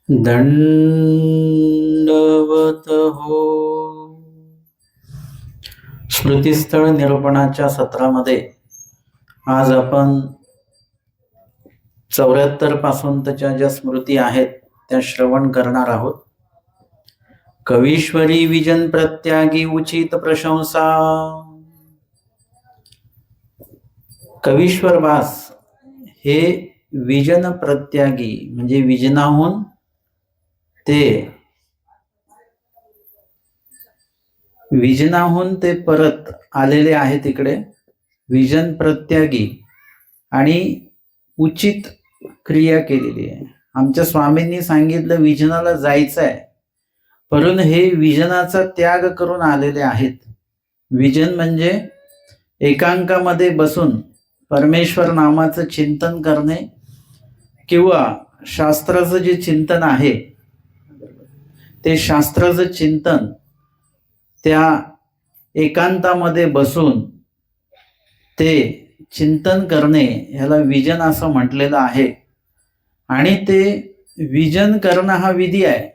दंडवत हो. स्मृतिस्थळ निरूपणाच्या सत्रामध्ये आज आपण 74 पासूनच्या ज्या स्मृती आहेत त्या श्रवण करणार आहोत. कवीश्वरी विजन प्रत्यागी उचित प्रशंसा. कवीश्वर भास हे विजन प्रत्यागी म्हणजे विजनाहून ते परत आलेले आहेत इकडे. विजन प्रत्यागी आणि उचित क्रिया केलेली आहे. आमच्या स्वामींनी सांगितलं विजनाला जायचं आहे, परंतु हे विजनाचा त्याग करून आलेले आहेत. विजन म्हणजे एकांकामध्ये बसून परमेश्वर नामाचं चिंतन करणे किंवा शास्त्राचं जे चिंतन आहे ते शास्त्राचं चिंतन त्या एकांतामध्ये बसून ते चिंतन करणे ह्याला विजन असं म्हटलेलं आहे. आणि ते विजन करणं हा विधी आहे,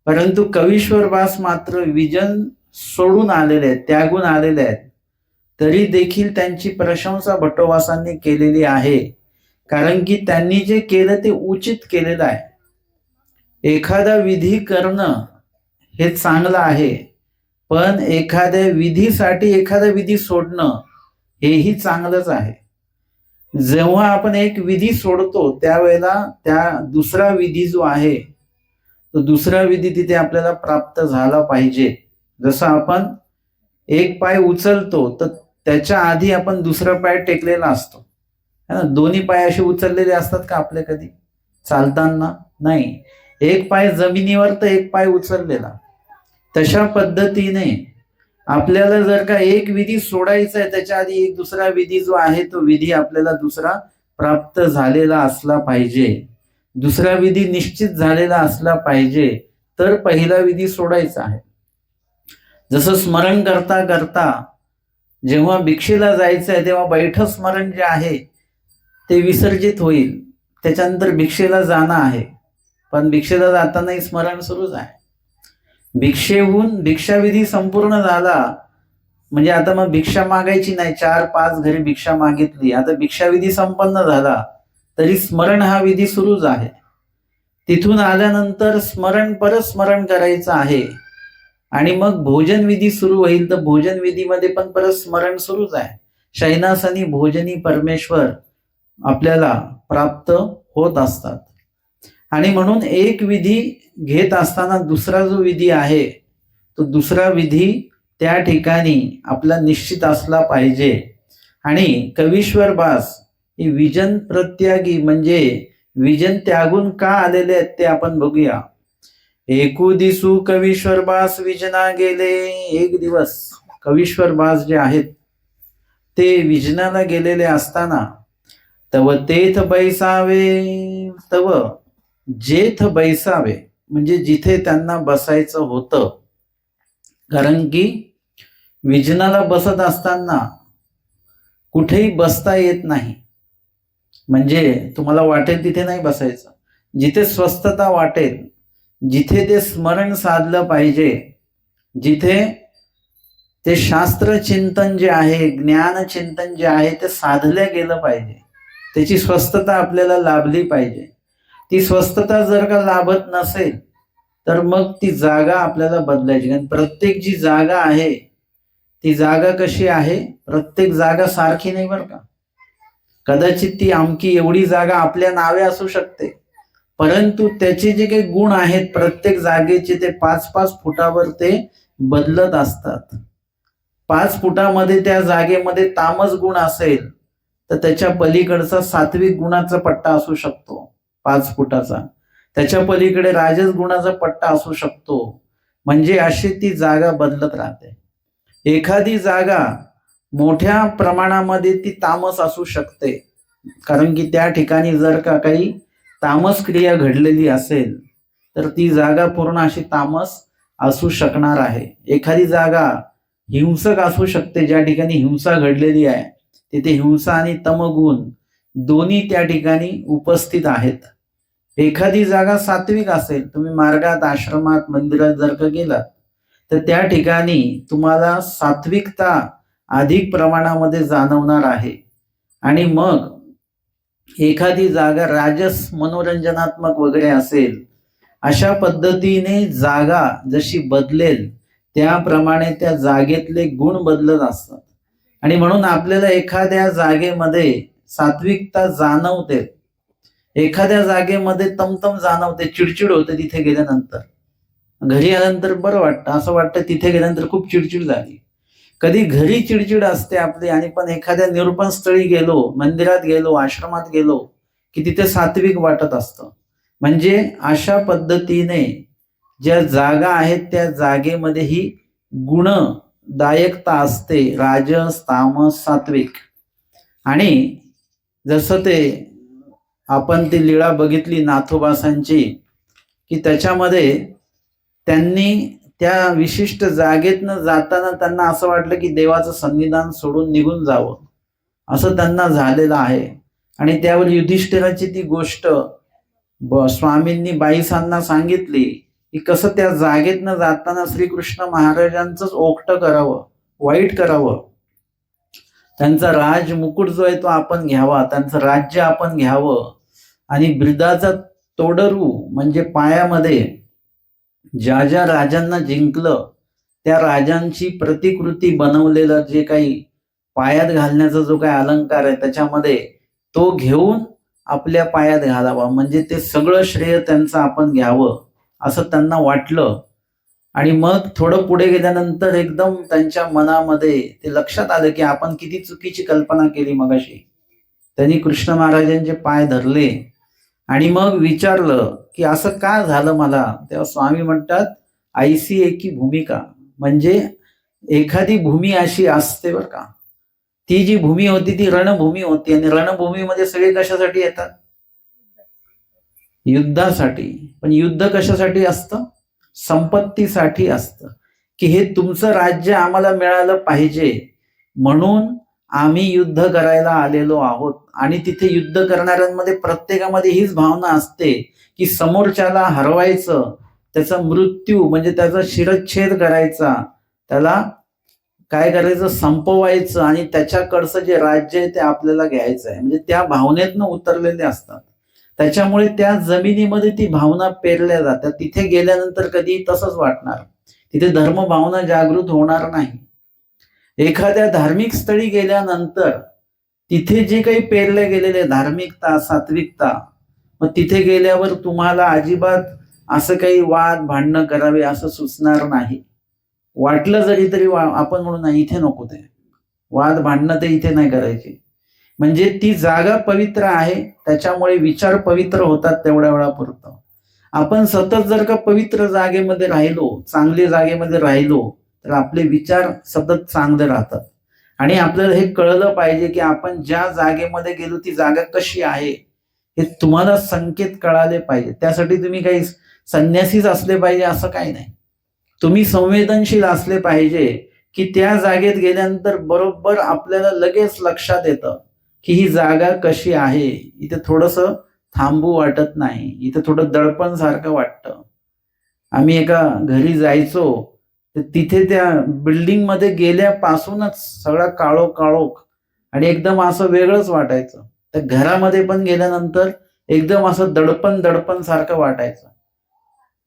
परंतु कवीश्वर भास मात्र विजन सोडून आलेले आहेत, त्यागून आलेले आहेत. तरी देखील त्यांची प्रशंसा भट्टोबासांनी केलेली आहे, कारण की त्यांनी जे केलं ते उचित केलेलं आहे. एखादा विधी करणं हे चांगलं आहे, पण एखाद्या विधीसाठी एखादा विधी सोडणं हेही चांगलंच आहे. जेव्हा आपण एक विधी सोडतो त्यावेळेला त्या दुसरा विधी जो आहे तो दुसरा विधी तिथे आपल्याला प्राप्त झाला पाहिजे. जसं आपण एक पाय उचलतो तर त्याच्या आधी आपण दुसरा पाय टेकलेला असतो. दोन्ही पाय असे उचललेले असतात का आपले कधी चालताना? नाही. एक पाय जमिनीवर तर एक पाय उचललेला. तशा पद्धतीने आपल्याला जर का एक विधी सोडायचा आहे त्याच्या आधी एक दुसरा विधी जो आहे तो विधी आपल्याला दुसरा प्राप्त झालेला असला पाहिजे. दुसरा विधी निश्चित झालेला असला पाहिजे तर पहिला विधी सोडायचा आहे. जसं स्मरण करता करता जेव्हा भिक्षेला जायचं आहे तेव्हा बैठं स्मरण जे आहे ते विसर्जित होईल, त्याच्यानंतर भिक्षेला जाणं आहे, पण भिक्षेला जातानाही स्मरण सुरूच आहे. भिक्षेहून भिक्षाविधी संपूर्ण झाला म्हणजे आता मग भिक्षा मागायची नाही. 4-5 घरी भिक्षा मागितली, आता भिक्षाविधी संपन्न झाला तरी स्मरण हा विधी सुरूच आहे. तिथून आल्यानंतर परत स्मरण करायचं आहे आणि मग भोजन विधी सुरू होईल, तर भोजन विधीमध्ये पण परत स्मरण सुरूच आहे. शयनासनी भोजनी परमेश्वर आपल्याला प्राप्त होत असतात. आणि म्हणून एक विधी घेत असताना दुसरा जो विधी आहे तो दुसरा विधी त्या ठिकाणी आपला निश्चित असला पाहिजे. आणि कवीश्वर भास हे विजन प्रत्यागी म्हणजे विजन त्यागून का आलेले आहेत ते आपण बघूया. एकू दिसू कवीश्वर भास विजना गेले. एक दिवस कवीश्वर भास जे आहेत ते विजनाला गेलेले असताना तव तेथ बैसावे, तव जेथ बैसावे म्हणजे जिथे त्यांना बसायचं होतं. कारण की विजनाला बसत असताना कुठेही बसता येत नाही. म्हणजे तुम्हाला वाटेल तिथे नाही बसायचं. जिथे स्वस्थता वाटेल, जिथे ते स्मरण साधलं पाहिजे, जिथे ते शास्त्र चिंतन जे आहे, ज्ञान चिंतन जे आहे ते साधलं गेलं पाहिजे, त्याची स्वस्थता आपल्याला लाभली पाहिजे. ती स्वस्थता जर का लाभत नसेल तर मग ती जागा आपल्याला बदलायची. कारण प्रत्येक जी जागा आहे ती जागा कशी आहे, प्रत्येक जागा सारखी नाही बरं का. कदाचित ती अमकी एवढी जागा आपल्या नावे असू शकते, परंतु त्याचे जे काही गुण आहेत प्रत्येक जागेचे ते 5-5 फुटावर ते बदलत असतात. 5 फुटामध्ये त्या जागेमध्ये तामस गुण असेल तर त्याच्या पलीकडचा सात्विक गुणाचा पट्टा असू शकतो 5 फुटाचा, त्याच्या पलीकडे राजस गुणाचा पट्टा असू शकतो. म्हणजे अशी ती जागा बदलत राहते. एखादी जागा मोठ्या प्रमाणामध्ये ती तामस असू शकते, कारण की त्या ठिकाणी जर का काही तामस क्रिया घडलेली असेल तर ती जागा पूर्ण अशी तामस असू शकणार आहे. एखादी जागा हिंसक असू शकते, ज्या ठिकाणी हिंसा घडलेली आहे तिथे हिंसा आणि तमगुण दोन्ही त्या ठिकाणी उपस्थित आहेत. एखादी जागा सात्विक असेल, तुम्ही मार्गात, आश्रमात, मंदिरात जर का गेलात, तर त्या ठिकाणी तुम्हाला सात्विकता अधिक प्रमाणामध्ये जाणवणार आहे. आणि मग एखादी जागा राजस मनोरंजनात्मक वगैरे असेल, अशा पद्धतीने जागा जशी बदलेल त्याप्रमाणे त्या जागेतले गुण बदलत असतात. आणि म्हणून आपल्याला एखाद्या जागेमध्ये सात्विकता जाणवते, एखाद्या जागेमध्ये तमतम जाणवते, चिडचिड होते तिथे गेल्यानंतर. घरी आल्यानंतर बरं वाटतं, असं वाटतं तिथे गेल्यानंतर खूप चिडचिड झाली. कधी घरी चिडचिड असते आपली, आणि पण एखाद्या निरूपण स्थळी गेलो, मंदिरात गेलो, आश्रमात गेलो की तिथे सात्विक वाटत असतं. म्हणजे अशा पद्धतीने ज्या जागा आहेत त्या जागेमध्ये ही गुणदायकता असते, राजस, तामस, सात्विक. आणि जसं ते आपण ती लीळा बघितली नाथोबासांची, की त्याच्यामध्ये त्यांनी त्या विशिष्ट जागेतनं जाताना त्यांना असं वाटलं की देवाचं सन्निधान सोडून निघून जावं, असं त्यांना झालेलं आहे. आणि त्यावर युधिष्ठिराची ती गोष्ट स्वामींनी बाईसांना सांगितली की कसं त्या जागेतनं जाताना श्रीकृष्ण महाराजांचंच ओकटं करावं, वाईट करावं, त्यांचा राज मुकुट जो आहे तो आपण घ्यावा, त्यांचं राज्य आपण घ्यावं, आणि ब्रिदाचा तोडरू म्हणजे पायामध्ये ज्या ज्या राजांना जिंकलं त्या राजांची प्रतिकृती बनवलेलं जे काही पायात घालण्याचा जो काही अलंकार आहे त्याच्यामध्ये तो घेऊन आपल्या पायात घालावा, म्हणजे ते सगळं श्रेय त्यांचं आपण घ्यावं असं त्यांना वाटलं. आणि मग थोडं पुढे गेल्यानंतर एकदम त्यांच्या मनामध्ये ते लक्षात आलं की आपण किती चुकीची कल्पना केली मगाशी. त्यांनी कृष्ण महाराजांचे पाय धरले आणि मग विचारलं की असं का झालं मला. तेव्हा स्वामी म्हणतात, ऐसी एकी भूमिका, म्हणजे एखादी भूमी अशी असते बरं का, ती जी भूमी होती ती रणभूमी होती. आणि रणभूमीमध्ये सगळे कशासाठी येतात? युद्धासाठी. पण युद्ध कशासाठी असतं? संपत्तीसाठी असतं, की हे तुमचं राज्य आम्हाला मिळालं पाहिजे म्हणून आम्ही युद्ध करायला आलेलो आहोत. आणि तिथे युद्ध करणाऱ्यांमध्ये प्रत्येकामध्ये हीच भावना असते की समोरच्याला हरवायचं, त्याचा मृत्यू म्हणजे त्याचा शिरच्छेद करायचा, त्याला काय करायचं, संपवायचं, आणि त्याच्याकडचं जे राज्य आहे ते आपल्याला घ्यायचं आहे. म्हणजे त्या भावनेतनं उतरलेले असतात. त्याच्यामुळे त्या जमिनीमध्ये ती भावना पेरल्या जातात. तिथे गेल्यानंतर कधी तसंच वाटणार, तिथे धर्म भावना जागृत होणार नाही. एखाद्या धार्मिक स्थळी गेल्यानंतर तिथे जे काही पेरले गेलेले धार्मिकता, सात्विकता, मग तिथे गेल्यावर तुम्हाला अजिबात असं काही वाद भांडणं करावे असं सुचणार नाही. वाटलं जरी तरी आपण म्हणू नाही, इथे नको, ते वाद भांडणं ते इथे नाही करायचे. म्हणजे ती जागा पवित्र आहे, त्याच्यामुळे विचार पवित्र होतात तेवढ्या वेळापुरतं. आपण सतत जर का पवित्र जागेमध्ये राहिलो, चांगल्या जागेमध्ये राहिलो, तर आपले विचार सतत चांगले राहतात. आणि आपल्याला हे कळलं पाहिजे की आपण ज्या जागेमध्ये गेलो ती जागा कशी आहे हे तुम्हाला संकेत कळाले पाहिजे. त्यासाठी तुम्ही काही संन्यासीच असले पाहिजे असं काही नाही. तुम्ही संवेदनशील असले पाहिजे की त्या जागेत गेल्यानंतर बरोबर आपल्याला लगेच लक्षात येतं की ही जागा कशी आहे. इथे थोडंसं थांबू वाटत नाही, इथे थोडं दडपण सारखं वाटतं. आम्ही एका घरी जायचो, तर तिथे त्या बिल्डिंग मध्ये गेल्यापासूनच सगळा काळोख आणि एकदम असं वेगळंच वाटायचं. त्या घरामध्ये पण गेल्यानंतर एकदम असं दडपण सारखं वाटायचं.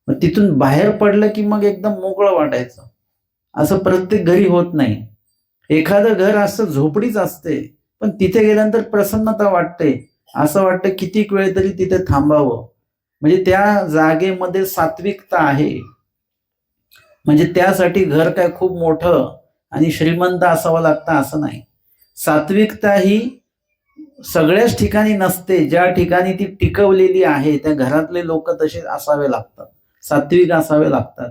मग तिथून बाहेर पडलं की मग एकदम मोकळं वाटायचं. असं प्रत्येक घरी होत नाही. एखादं घर असं झोपडीच असते, पण तिथे गेल्यानंतर प्रसन्नता वाटते, असं वाटतं कितीक वेळ तरी तिथे थांबावं. म्हणजे त्या जागेमध्ये सात्विकता आहे. म्हणजे त्यासाठी घर काय खूप मोठं आणि श्रीमंत असावं लागतं असं नाही. सात्विकता ही सगळ्याच ठिकाणी नसते. ज्या ठिकाणी ती टिकवलेली आहे त्या घरातले लोक तसे असावे लागतात, सात्विक असावे लागतात.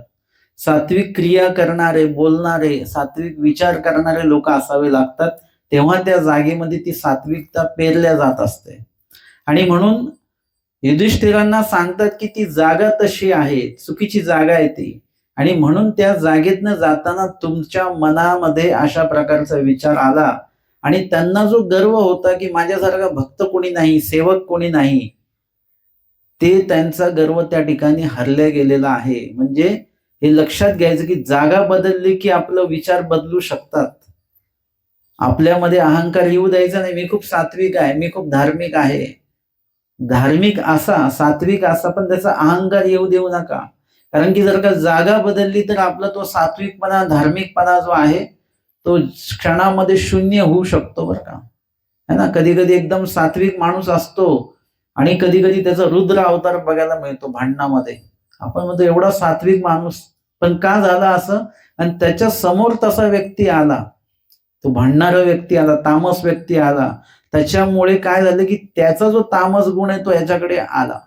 सात्विक क्रिया करणारे, बोलणारे, सात्विक विचार करणारे लोक असावे लागतात. तेव्हा त्या जागेमध्ये ती सात्विकता पेरल्या जात असते. आणि म्हणून युधिष्ठिरांना सांगतात की ती जागा तशी आहे, चुकीची जागा आहे ती. आणि म्हणून त्या जागेतनं जाताना तुमच्या मनामध्ये अशा प्रकारचा विचार आला. आणि त्यांना जो गर्व होता की माझ्यासारखा भक्त कोणी नाही, सेवक कोणी नाही, ते त्यांचा गर्व त्या ठिकाणी हरल्या गेलेला आहे. म्हणजे हे लक्षात घ्यायचं की जागा बदलली की आपलं विचार बदलू शकतात. आपल्यामध्ये अहंकार येऊ द्यायचा नाही. मी खूप सात्विक आहे, मी खूप धार्मिक आहे. धार्मिक असा, सात्विक असा, पण त्याचा अहंकार येऊ देऊ नका. कारण की जर का जागा बदलली तर आपला तो सात्विकपणा, धार्मिकपणा जो आहे तो क्षणामध्ये शून्य होऊ शकतो बरं का. है ना. कधी कधी एकदम सात्विक माणूस असतो आणि कधी कधी त्याचा रुद्र अवतार बघायला मिळतो भांडणामध्ये. आपण म्हणतो एवढा सात्विक माणूस, पण का झाला असं? आणि त्याच्या समोर तसा व्यक्ती आला, तो भांडणारा व्यक्ती आला, तामस व्यक्ती आला. त्याच्यामुळे काय झालं की त्याचा जो तामस गुण आहे तो याच्याकडे आला.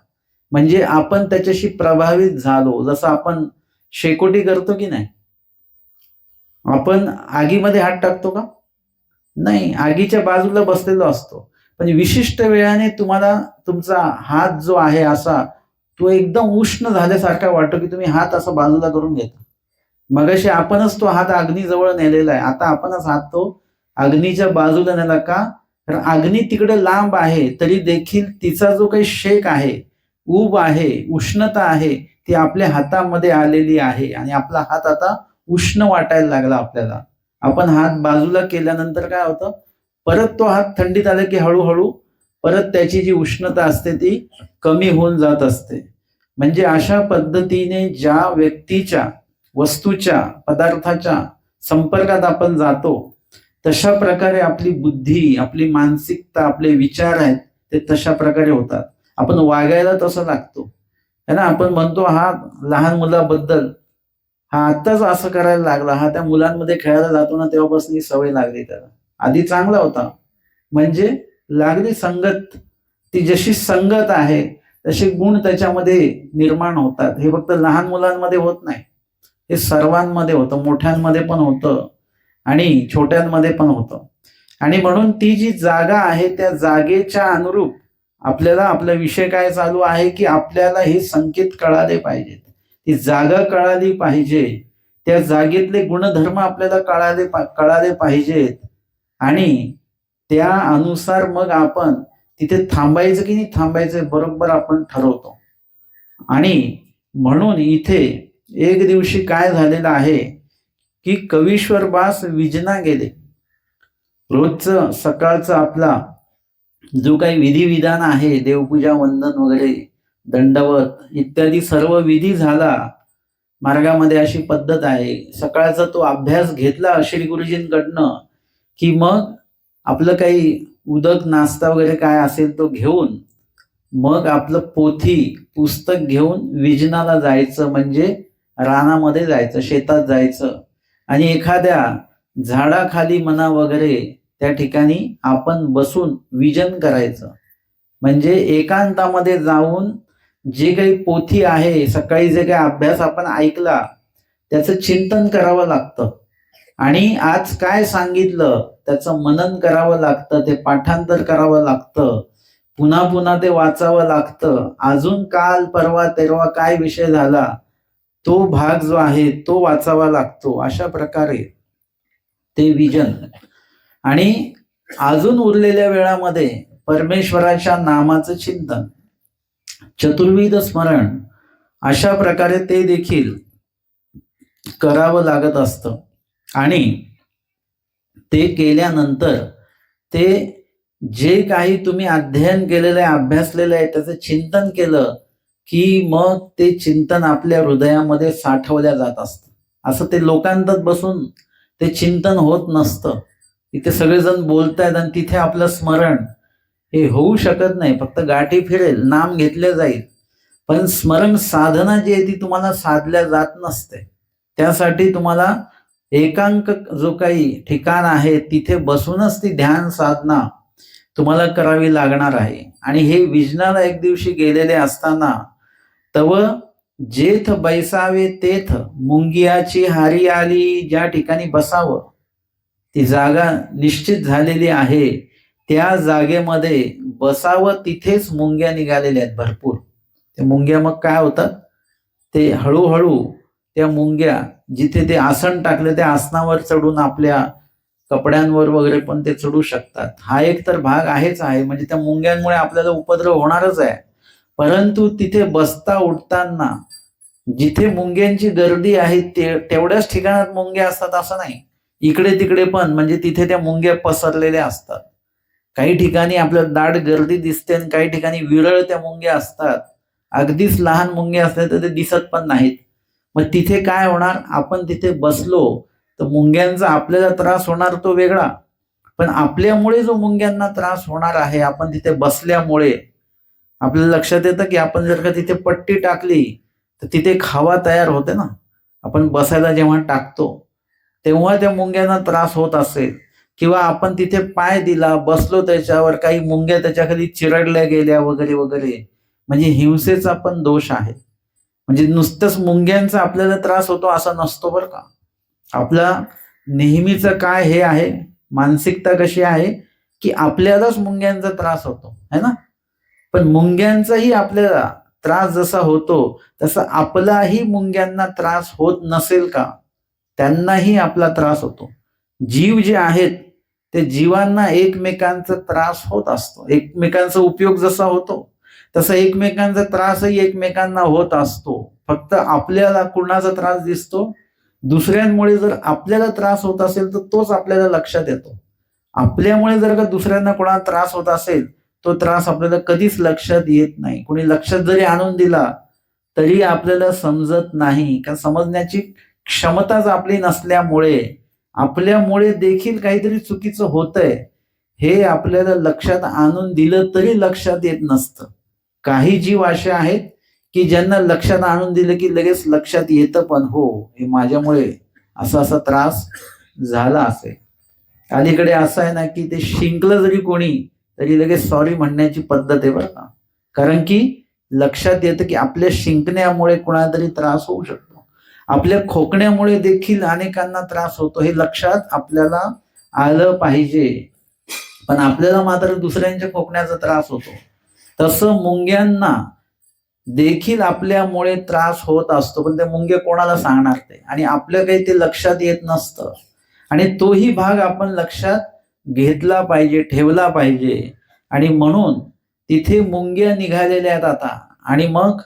म्हणजे आपण त्याच्याशी प्रभावित झालो. जसं आपण शेकोटी करतो की नाही, आपण आगीमध्ये हात टाकतो का? नाही, आगीच्या बाजूला बसलेलो असतो. पण विशिष्ट वेळाने तुम्हाला तुमचा हात जो आहे असा तो एकदम उष्ण झाल्यासारखा वाटतो की तुम्ही हात असा बाजूला करून घेता. मगाशी आपणच तो हात अग्नीजवळ नेलेला आहे, आता आपणच हात तो अग्नीच्या बाजूला नेला का? तर अग्नी तिकडे लांब आहे तरी देखील तिचा जो काही शेक आहे, ऊब आहे, उष्णता आहे, ती आपल्या हातामध्ये आलेली आहे आणि आपला हात आता उष्ण वाटायला लागला आपल्याला. आपण हात बाजूला केल्यानंतर काय होतं, परत तो हात थंडीत आला की हळूहळू परत त्याची जी उष्णता असते ती कमी होऊन जात असते. म्हणजे अशा पद्धतीने ज्या व्यक्तीच्या, वस्तूच्या, पदार्थाच्या संपर्कात आपण जातो तशा प्रकारे आपली बुद्धी, आपली मानसिकता, आपले विचार आहेत ते तशा प्रकारे होतात. आपण वागायला तसं लागतो है ना. आपण म्हणतो हा लहान मुलाबद्दल, हा आत्ताच असं करायला लागला, हा त्या मुलांमध्ये खेळायला जातो ना तेव्हापासून ही सवय लागली त्याला. आधी चांगला होता, म्हणजे लागली संगत, ती जशी संगत आहे तसे गुण त्याच्यामध्ये निर्माण होतात. हे फक्त लहान मुलांमध्ये होत नाही, हे सर्वांमध्ये होतं, मोठ्यांमध्ये पण होतं आणि छोट्यांमध्ये पण होतं. आणि म्हणून ती जी जागा आहे त्या जागेच्या अनुरूप आपल्याला, आपला विषय काय चालू आहे की आपल्याला हे संकेत कळाले पाहिजेत, ती जागा कळाली पाहिजे, त्या जागेतले गुणधर्म आपल्याला कळाले पाहिजेत आणि त्या अनुसार मग आपण तिथे थांबायचं की नाही थांबायचं बरोबर आपण ठरवतो. आणि म्हणून इथे एक दिवशी काय झालेलं आहे की कवीश्वर बास विजना गेले. रोजचं सकाळचं आपला जो काही विधिविधान आहे, देवपूजा, वंदन वगैरे, दंडवत इत्यादी सर्व विधी झाला. मार्गामध्ये अशी पद्धत आहे, सकाळचा तो अभ्यास घेतला श्री गुरुजींकडनं की मग आपलं काही उदक, नाश्ता वगैरे काय असेल तो घेऊन मग आपलं पोथी, पुस्तक घेऊन विजनाला जायचं, म्हणजे रानामध्ये जायचं, शेतात जायचं आणि एखाद्या झाडाखाली म्हणा वगैरे त्या ठिकाणी आपण बसून विजन करायचं. म्हणजे एकांतामध्ये जाऊन जे काही पोथी आहे, सकाळी जे काही अभ्यास आपण ऐकला त्याचं चिंतन करावं लागतं आणि आज काय सांगितलं त्याचं मनन करावं लागतं, ते पाठांतर करावं लागतं, पुन्हा पुन्हा ते वाचावं लागतं. अजून काल परवा तेरवा काय विषय झाला तो भाग जो आहे तो वाचावा लागतो. अशा प्रकारे ते विजन आणि अजून उरलेल्या वेळामध्ये परमेश्वराच्या नामाचं चिंतन, चतुर्विध स्मरण, अशा प्रकारे ते देखील करावं लागत असतं. आणि ते केल्यानंतर ते जे काही तुम्ही अध्ययन केलेलं आहे, अभ्यासलेलं आहे, त्याचं चिंतन केलं की मग ते चिंतन आपल्या हृदयामध्ये साठवल्या जात असतं. असं ते लोकांतात बसून ते चिंतन होत नसतं. इथे सगळेजण बोलतायत आणि तिथे आपलं स्मरण हे होऊ शकत नाही. फक्त गाठी फिरेल, नाम घेतले जाईल, पण स्मरण साधना जी आहे ती तुम्हाला साधल्या जात नसते. त्यासाठी तुम्हाला एकांक जो काही ठिकाण आहे तिथे बसूनच ती ध्यान साधना तुम्हाला करावी लागणार आहे. आणि हे विजनाला एक दिवशी गेलेले असताना तव जेथ बैसावे तेथ मुंगियाची हारी आली, ज्या ठिकाणी बसावं ती जागा निश्चित झालेली आहे, त्या जागेमध्ये बसावं, तिथेच मुंग्या निघालेल्या आहेत भरपूर. त्या मुंग्या मग काय होतात, ते हळूहळू त्या मुंग्या जिथे ते आसन टाकले त्या आसनावर चढून आपल्या कपड्यांवर वगैरे पण ते चढू शकतात. हा एक तर भाग आहेच आहे, म्हणजे त्या मुंग्यांमुळे आपल्याला उपद्रव होणारच आहे. परंतु तिथे बसता उठताना जिथे मुंग्यांची गर्दी आहे तेवढ्याच ठिकाणात मुंग्या असतात असं नाही, इकडे तिकडे पण, म्हणजे तिथे त्या मुंग्या पसरलेल्या असतात. काही ठिकाणी आपल्याला दाट गर्दी दिसते आणि काही ठिकाणी विरळ त्या मुंग्या असतात. अगदीच लहान मुंग्या असल्या तर ते दिसत पण नाहीत. मग तिथे काय होणार, आपण तिथे बसलो तर मुंग्यांचा आपल्याला त्रास होणार तो वेगळा, पण आपल्यामुळे जो मुंग्यांना त्रास होणार आहे, आपण तिथे बसल्यामुळे आपल्याला लक्षात येतं की आपण जर का तिथे पट्टी टाकली तर तिथे खावा तयार होते ना. आपण बसायला जेव्हा टाकतो तेव्हा त्या मुंग्यांना त्रास होत असेल, किंवा आपण तिथे पाय दिला, बसलो त्याच्यावर, काही मुंग्या त्याच्याखाली चिरडल्या गेल्या वगैरे वगैरे, म्हणजे हिंसेचा पण दोष आहे. म्हणजे नुसतंच मुंग्यांचा आपल्याला त्रास होतो असं नसतो बरं का. आपला नेहमीचं काय हे आहे, मानसिकता कशी आहे की आपल्यालाच मुंग्यांचा त्रास होतो है ना, पण मुंग्यांचाही आपल्याला त्रास जसा होतो तसा आपलाही मुंग्यांना त्रास होत नसेल का, त्यांनाही आपला त्रास होतो. जीव जे आहेत ते जीवांना एकमेकांचा त्रास होत असतो. एकमेकांचा उपयोग जसा होतो तसा एकमेकांचा त्रासही एकमेकांना होत असतो. फक्त आपल्याला कुणाचा त्रास दिसतो, दुसऱ्यांमुळे जर आपल्याला त्रास होत असेल तर तोच आपल्याला लक्षात येतो. आपल्यामुळे जर का दुसऱ्यांना कोणाला त्रास होत असेल तो त्रास आपल्याला कधीच लक्षात येत नाही. कोणी लक्षात जरी आणून दिला तरी आपल्याला समजत नाही, कारण समजण्याची क्षमताच आपली नसल्यामुळे आपल्यामुळे देखील काहीतरी चुकीचं होतंय हे आपल्याला लक्षात आणून दिलं तरी लक्षात येत नसतं. काही जीव असे आहेत की ज्यांना लक्षात आणून दिलं की लगेच लक्षात येतं पण, हो हे माझ्यामुळे असा असा त्रास झाला असेल. अलीकडे असं आहे ना की ते शिंकलं जरी कोणी तरी लगेच सॉरी म्हणण्याची पद्धत आहे बरं का, कारण की लक्षात येतं की आपल्या शिंकण्यामुळे कोणाला तरी त्रास होऊ शकतो, आपल्या खोकण्यामुळे देखील अनेकांना त्रास होतो, हे लक्षात आपल्याला आलं पाहिजे. पण आपल्याला मात्र दुसऱ्यांच्या खोकण्याचा त्रास होतो. तसं मुंग्यांना देखील आपल्यामुळे त्रास होत असतो, पण त्या मुंग्या कोणाला सांगणार ते, आणि आपल्या काही ते लक्षात येत नसतं. आणि तोही भाग आपण लक्षात घेतला पाहिजे, ठेवला पाहिजे. आणि म्हणून तिथे मुंग्या निघालेल्या आहेत आता. आणि मग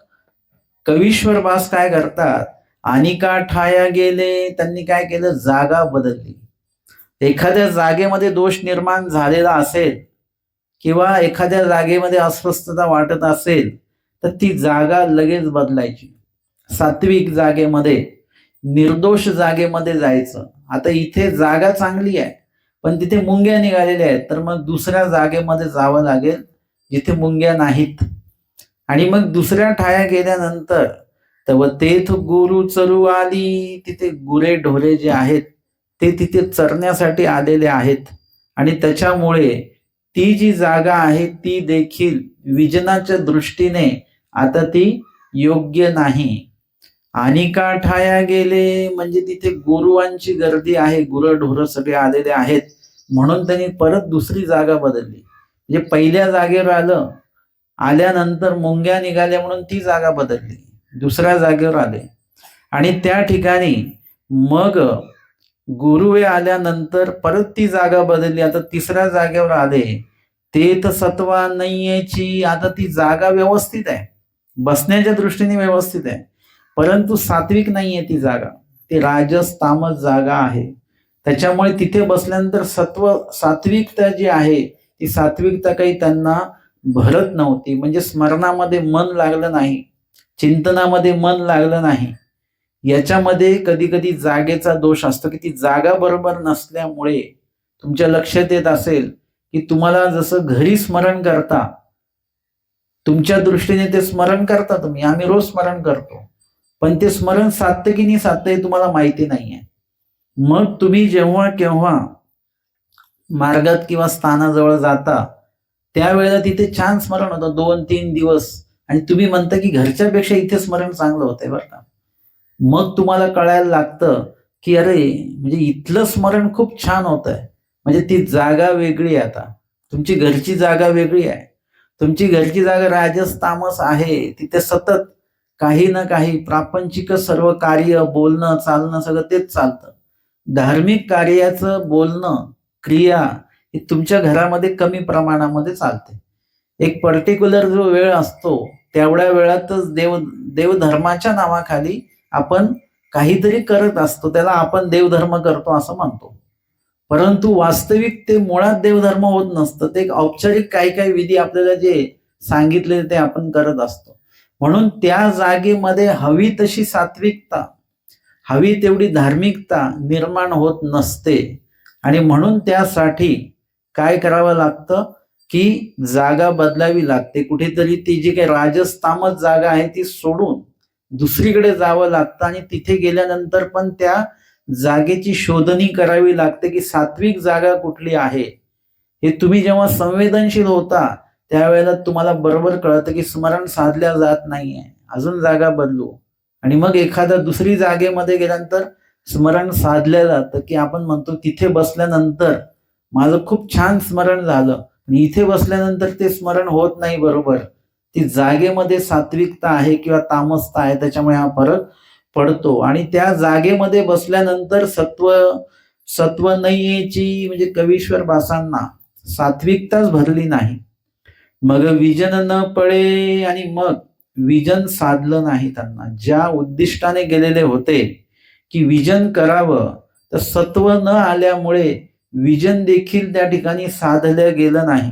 कवीश्वर बास काय करतात, अनिका ठाया गेले, त्यांनी काय केलं, जागा बदलली. एखाद्या जागेमध्ये दोष निर्माण झालेला असेल किंवा एखाद्या जागेमध्ये अस्वस्थता वाटत असेल तर ती जागा लगेच बदलायची. सात्विक जागेमध्ये, निर्दोष जागेमध्ये जायचं. आता इथे जागा चांगली आहे पण तिथे मुंग्या निघालेल्या आहेत, तर मग दुसऱ्या जागेमध्ये जावं लागेल जिथे मुंग्या नाहीत. आणि मग दुसऱ्या ठाया गेल्यानंतर तव तेथ गुरु चरू आली, तिथे गुरे ढोरे जे आहेत ते तिथे चरण्यासाठी आलेले आहेत. आणि त्याच्यामुळे ती जी जागा आहे ती देखील विजनाच्या दृष्टीने आता ती योग्य नाही. अनिका ठाया गेले म्हणजे तिथे गुरुवांची गर्दी आहे, गुरढोर सगळे आलेले आहेत, म्हणून त्यांनी परत दुसरी जागा बदलली. म्हणजे पहिल्या जागेवर आल्यानंतर मुंग्या निघाल्या म्हणून ती जागा बदलली, दुसऱ्या जागेवर आले. आणि त्या ठिकाणी मग गुरुवे आल्यानंतर परत ती जागा बदलली, आता तिसऱ्या जागेवर आले. तेथ सत्वा नाहीयेची, आता ती जागा व्यवस्थित आहे, बसण्याच्या दृष्टीने व्यवस्थित आहे, परंतु सात्विक नाहीये ती जागा, ती राजस तामस जागा आहे. त्याच्यामुळे तिथे बसल्यानंतर सात्विकता जी आहे ती सात्विकता काही त्यांना भरत नव्हती. म्हणजे स्मरणामध्ये मन लागलं नाही, चिंतनामध्ये मन लागलं नाही. याच्यामध्ये कधी कधी जागेचा दोष असतो की ती जागा बरोबर नसल्यामुळे तुमच्या लक्षात येत असेल की तुम्हाला जसं घरी स्मरण करता, तुमच्या दृष्टीने ते स्मरण करता तुम्ही, आम्ही रोज स्मरण करतो, पण ते स्मरण साधतं की नाही साधतं हे तुम्हाला माहिती नाहीये. मग तुम्ही जेव्हा केव्हा मार्गात किंवा स्थानाजवळ जाता त्यावेळेला तिथे छान स्मरण होतं 2-3 दिवस, आणि तुम्ही म्हणता की घरच्यापेक्षा इथे स्मरण चांगलं होतंय बरं का. मग तुम्हाला कळायला लागतं की अरे म्हणजे इथलं स्मरण खूप छान होत आहे, म्हणजे ती जागा वेगळी आहे. आता तुमची घरची जागा वेगळी आहे, तुमची घरची जागा राजस तामस आहे, तिथे सतत काही ना काही प्रापंचिक सर्व कार्य, बोलणं चालणं सगळं तेच चालतं. धार्मिक कार्याचं बोलणं क्रिया ही तुमच्या घरामध्ये कमी प्रमाणामध्ये चालते. एक पर्टिक्युलर जो वेळ असतो तेवढ्या वेळातच देवधर्माच्या नावाखाली आपण काहीतरी करत असतो, त्याला आपण देवधर्म करतो असं म्हणतो. परंतु वास्तविक ते मुळात देवधर्म होत नसतं, ते एक औपचारिक काही काही विधी आपल्याला जे सांगितले ते आपण करत असतो. म्हणून त्या जागेमध्ये हवी तशी सात्विकता, हवी तेवढी धार्मिकता निर्माण होत नसते. आणि म्हणून त्यासाठी काय करावं लागतं की जागा बदलावी लागते. कुठेतरी ती जी काही राजस तामस जागा आहे ती सोडून दुसरीकडे जावं लागतं आणि तिथे गेल्यानंतर पण त्या जागेची शोधणी करावी लागते की सात्विक जागा कुठली आहे. हे तुम्ही जेव्हा संवेदनशील होता त्यावेळेला तुम्हाला बरोबर कळतं की स्मरण साधल्या जात नाहीये, अजून जागा बदलू. आणि मग एखाद्या दुसरी जागेमध्ये गेल्यानंतर स्मरण साधलं जातं की आपण म्हणतो तिथे बसल्यानंतर माझं खूप छान स्मरण झालं, आणि इथे बसल्यानंतर ते स्मरण होत नाही बरोबर. ती जागेमध्ये सात्विकता आहे किंवा तामसता आहे, त्याच्यामुळे हा फरक पडतो. आणि त्या जागेमध्ये बसल्यानंतर सत्व नाहीयेची म्हणजे कवीश्वर बासांना सात्विकताच भरली नाही. मग विजन न पळे, आणि मग विजन साधलं नाही. त्यांना ज्या उद्दिष्टाने गेलेले होते की विजन करावं, तर सत्व न आल्यामुळे विजन देखील त्या ठिकाणी साधलं गेलं नाही.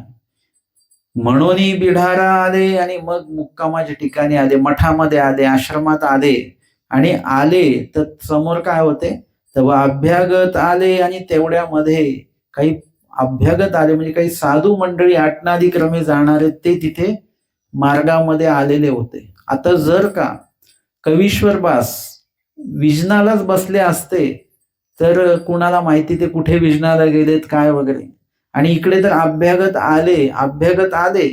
म्हणून बिढारा आले, आणि मग मुक्कामाच्या ठिकाणी आले, मठामध्ये आले, आश्रमात आले. आणि आले तर समोर काय होते, तेव्हा अभ्यागत आले, आणि तेवढ्यामध्ये काही अभ्यागत आले म्हणजे काही साधू मंडळी आटनादिक्रमे जाणारे ते तिथे मार्गामध्ये आलेले होते. आता जर का कवीश्वरबास विजनालाच बसले असते तर कुणाला माहिती ते कुठे विजनाला गेलेत काय वगैरे. आणि इकडे तर अभ्यागत आले,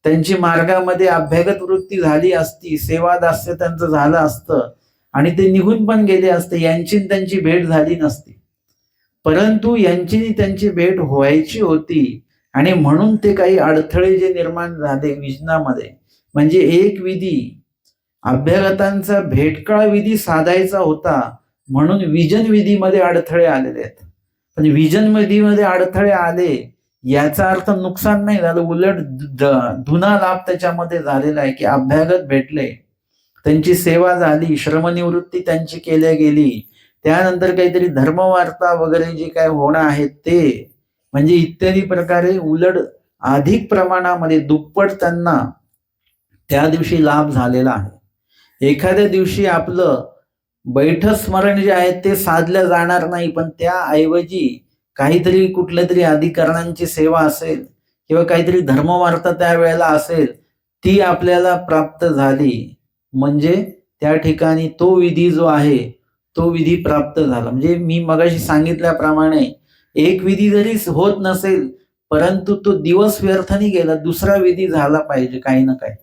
त्यांची मार्गामध्ये अभ्यागत वृत्ती झाली असती, सेवादास्य त्यांचं झालं असतं आणि ते निघून पण गेले असते, यांची त्यांची भेट झाली नसती. परंतु यांची त्यांची भेट व्हायची होती, आणि म्हणून ते काही अडथळे जे निर्माण झाले विजनामध्ये. म्हणजे एक विधी अभ्यागतांचा भेटकाळ विधी साधायचा होता, म्हणून विजन विधीमध्ये अडथळे आलेले आहेत. पण विजन विधीमध्ये अडथळे आले याचा अर्थ नुकसान नाही झालं, उलट धुना लाभ त्याच्यामध्ये झालेला आहे की अभ्यागत भेटले, त्यांची सेवा झाली, श्रमनिवृत्ती त्यांची केल्या गेली, त्यानंतर काहीतरी धर्मवार्ता वगैरे जे काय होणं आहे ते, म्हणजे इत्यादी प्रकारे उलट अधिक प्रमाणामध्ये दुप्पट त्यांना त्या दिवशी लाभ झालेला आहे. एखाद्या दिवशी आपलं बैठ स्मरण जे आहे ते साधलं जाणार नाही, पण त्याऐवजी काहीतरी कुठल्या तरी अधिकरणांची सेवा असेल किंवा काहीतरी धर्मवार्ता त्यावेळेला असेल ती आपल्याला प्राप्त झाली, म्हणजे त्या ठिकाणी तो विधी जो आहे तो विधी प्राप्त झाला. म्हणजे मी मगाशी सांगितल्याप्रमाणे एक विधी जरी होत नसेल परंतु तो दिवस व्यर्थाने गेला, दुसरा विधी झाला पाहिजे काही ना काही.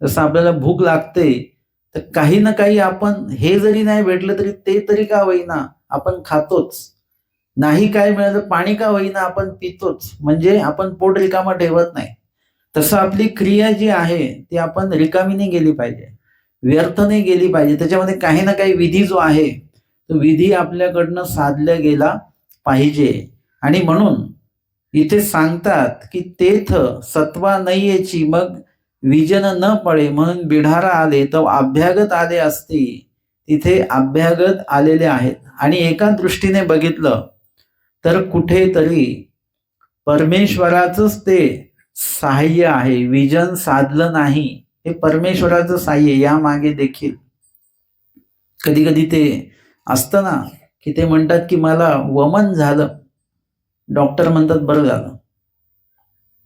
जसं आपल्याला भूक लागते तर काही ना काही आपण हे जरी नाही भेटलं तरी ते तरी का होईना आपण खातोच, नाही काय मिळालं पाणी का होईना आपण पितोच, म्हणजे आपण पोट रिकामा ठेवत नाही. तसं आपली क्रिया जी आहे ती आपण रिकामीने गेली पाहिजे, व्यर्थ नाही गेली पाहिजे. त्याच्यामध्ये काही ना काही विधी जो आहे तो विधी आपल्याकडनं साधला गेला पाहिजे. आणि म्हणून इथे सांगतात की तेथ सत्वा नाहीयेची मग विजन न पळे, म्हणून बिढारा आले तर अभ्यागत आले असते, तिथे अभ्यागत आलेले आहेत. आणि एका दृष्टीने बघितलं तर कुठेतरी परमेश्वराचंच ते सहाय्य आहे, विजन साधलं नाही हे परमेश्वराचं सहाय्य. या मागे देखील कधी कधी ते असतं ना की ते म्हणतात की मला वमन झालं, डॉक्टर म्हणतात बरं झालं.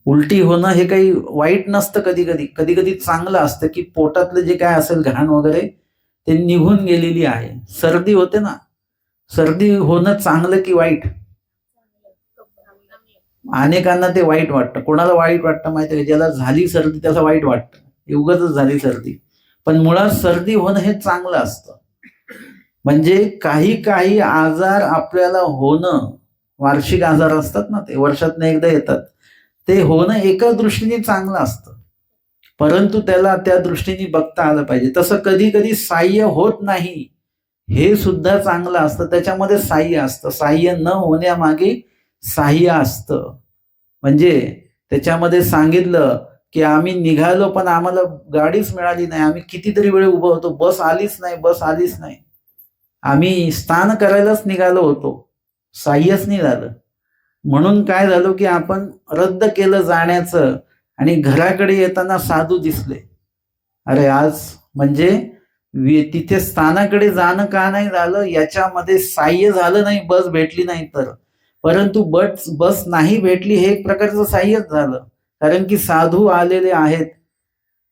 उलटी होणं हे काही वाईट नसतं, कधी कधी चांगलं असतं की पोटातलं जे काय असेल घाण वगैरे ते निघून गेलेली आहे. सर्दी होते ना, सर्दी होणं चांगलं की वाईट? अनेकांना ते वाईट वाटतं. कोणाला वाईट वाटतं माहिती आहे? ज्याला झाली सर्दी त्याला वाईट वाटतं, उगाचच झाली सर्दी. पण मुळात सर्दी होणं हे चांगलं असतं. म्हणजे काही काही आजार आपल्याला होणं, वार्षिक आजार असतात ना, ते वर्षातनं एकदा येतात, ते होणं एका दृष्टीने चांगलं असतं, परंतु त्याला त्या दृष्टीने बघता आलं पाहिजे. तसं कधी कधी साह्य होत नाही हे सुद्धा चांगलं असतं, त्याच्यामध्ये साह्य असतं, साह्य न होण्यामागे साह्य असतं. म्हणजे त्याच्यामध्ये सांगितलं की आम्ही निघालो पण आम्हाला गाडीच मिळाली नाही. आम्ही कितीतरी वेळ उभं होतो, बस आलीच नाही, बस आलीच नाही. आम्ही स्नान करायलाच निघालो होतो, साह्यच नाही झालं. म्हणून काय झालं की आपण रद्द केलं जाण्याचं आणि घराकडे येताना साधू दिसले. अरे आज म्हणजे तिथे स्थानाकडे जाणं का नाही झालं याच्यामध्ये साह्य झालं नाही, बस भेटली नाही तर, परंतु बस नाही भेटली हे एक प्रकारचं साह्यच झालं, कारण की साधू आलेले आहेत.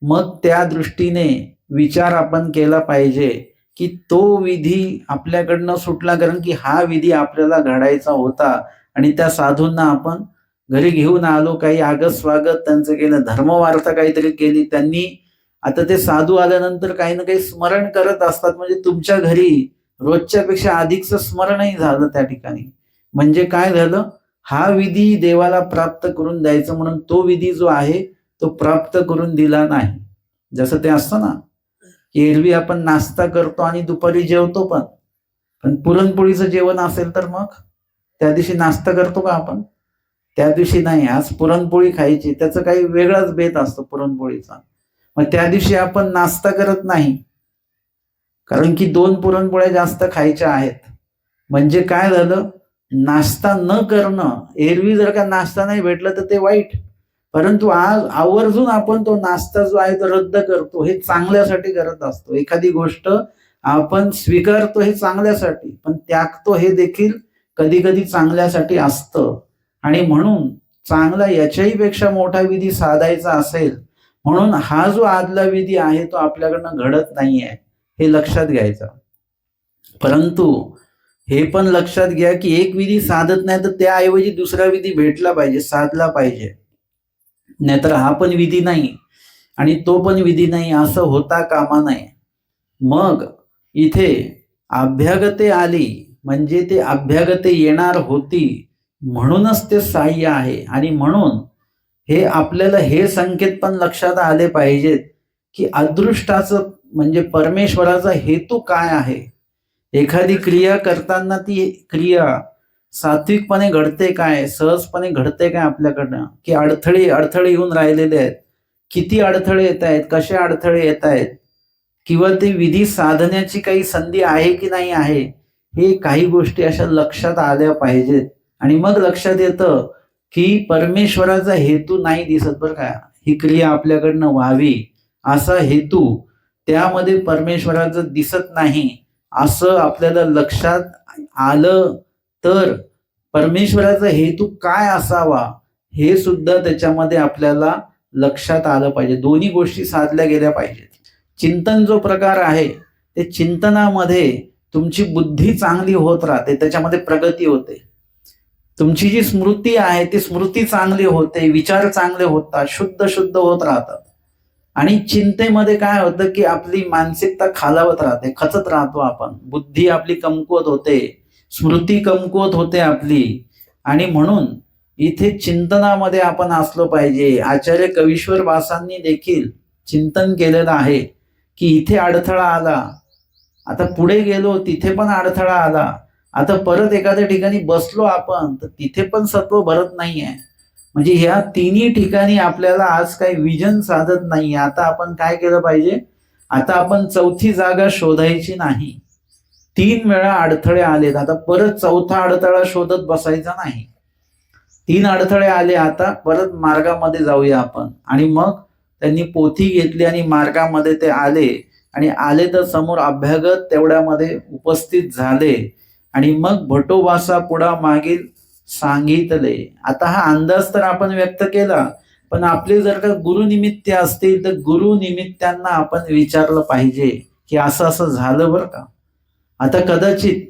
मग त्या दृष्टीने विचार आपण केला पाहिजे की तो विधी आपल्याकडनं सुटला, कारण की हा विधी आपल्याला घडायचा होता आणि त्या साधूंना आपण घरी घेऊन आलो, काही आगत स्वागत त्यांचं केलं, धर्मवार्ता काहीतरी केली त्यांनी. आता ते साधू आल्यानंतर काही ना काही स्मरण करत असतात, म्हणजे तुमच्या घरी रोजच्या पेक्षा अधिकचं स्मरणही झालं त्या ठिकाणी. म्हणजे काय झालं, हा विधी देवाला प्राप्त करून द्यायचं म्हणून तो विधी जो आहे तो प्राप्त करून दिला नाही. जसं ते असतं ना की एरवी आपण नाश्ता करतो आणि दुपारी जेवतो पण पुरणपोळीचं जेवण असेल तर मग त्या दिवशी नाश्ता करतो का आपण? त्या दिवशी नाही, आज पुरणपोळी खायची, त्याचं काही वेगळाच बेत असतो पुरणपोळीचा. मग त्या दिवशी आपण नाश्ता करत नाही, कारण की 2 पुरणपोळ्या जास्त खायच्या आहेत. म्हणजे काय झालं, नाश्ता न करणं, एरवी जर का नाश्ता नाही भेटला तर ते वाईट, परंतु आज आवर्जून आपण तो नाश्ता जो आहे तो रद्द करतो, हे चांगल्यासाठी करत असतो. एखादी गोष्ट आपण स्वीकारतो हे चांगल्यासाठी, पण त्यागतो हे देखील कधी कधी चांगल्यासाठी असतं. आणि म्हणून चांगला याच्याही पेक्षा मोठा विधी साधायचा असेल, म्हणून हा जो आदला विधी आहे तो आपल्याकडनं घडत नाहीये हे लक्षात घ्यायचं. परंतु हे पण लक्षात घ्या की एक विधी साधत नाही तर त्याऐवजी दुसरा विधी भेटला पाहिजे, साधला पाहिजे. नाहीतर हा पण विधी नाही आणि तो पण विधी नाही असं होता कामा नये. मग इथे अभ्यागते आली म्हणजे ते अभ्यागते येणार होती म्हणूनच ते साह्य आहे. आणि म्हणून हे आपल्याला हे संकेत पण लक्षात आले पाहिजेत की अदृष्टाचं म्हणजे परमेश्वराचा हेतू काय आहे. एखादी क्रिया करताना ती क्रिया सात्विकपणे घडते काय, सहजपणे घडते काय आपल्याकडनं, की अडथळे येऊन राहिलेले आहेत, किती अडथळे येत आहेत, कसे अडथळे येत आहेत, किंवा ते विधी साधण्याची काही संधी आहे की नाही आहे, हे काही गोष्टी अशा लक्षात आल्या पाहिजेत. आणि मग लक्षात येतं की परमेश्वराचा हेतू नाही दिसत बरं का, ही क्रिया आपल्याकडनं व्हावी असा हेतू त्यामध्ये परमेश्वराचं दिसत नाही, असं आपल्याला लक्षात आलं तर परमेश्वराचा हेतू काय असावा हे सुद्धा त्याच्यामध्ये आपल्याला लक्षात आलं पाहिजे. दोन्ही गोष्टी साधल्या गेल्या पाहिजेत. चिंतन जो प्रकार आहे ते चिंतनामध्ये तुमची बुद्धी चांगली होत राहते, त्याच्यामध्ये प्रगती होते. तुमची जी स्मृती आहे ती स्मृती चांगली होते, विचार चांगले होतात, शुद्ध होत राहतात. आणि चिंतेमध्ये काय होतं की आपली मानसिकता खालावत राहते, खचत राहतो आपण, बुद्धी आपली कमकुवत होते, स्मृती कमकुवत होते आपली. आणि म्हणून इथे चिंतनामध्ये आपण असलो पाहिजे. आचार्य कवीश्वर भासांनी देखील चिंतन केलेलं आहे की इथे अडथळा आला, आता पुढे गेलो तिथे पण अडथळा आला, आता परत एखाद्या ठिकाणी बसलो आपण तर तिथे पण सत्व भरत नाहीये. म्हणजे ह्या तिन्ही ठिकाणी आपल्याला आज काही विजन साधत नाही. आता आपण काय केलं पाहिजे, आता आपण चौथी जागा शोधायची नाही. 3 वेळा अडथळे आलेत, आता परत चौथा अडथळा शोधत बसायचा नाही. 3 अडथळे आले, आता परत मार्गामध्ये जाऊया आपण. आणि मग त्यांनी पोथी घेतली आणि मार्गामध्ये ते आले, आणि आले तर समोर अभ्यागत तेवढ्यामध्ये उपस्थित झाले. आणि मग भटोबासा पुढा मागील सांगितले. आता हा अंदाज तर आपण व्यक्त केला, पण आपले जर का गुरुनिमित्त असतील तर गुरुनिमित्तांना आपण विचारलं पाहिजे की असं असं झालं बरं का. आता कदाचित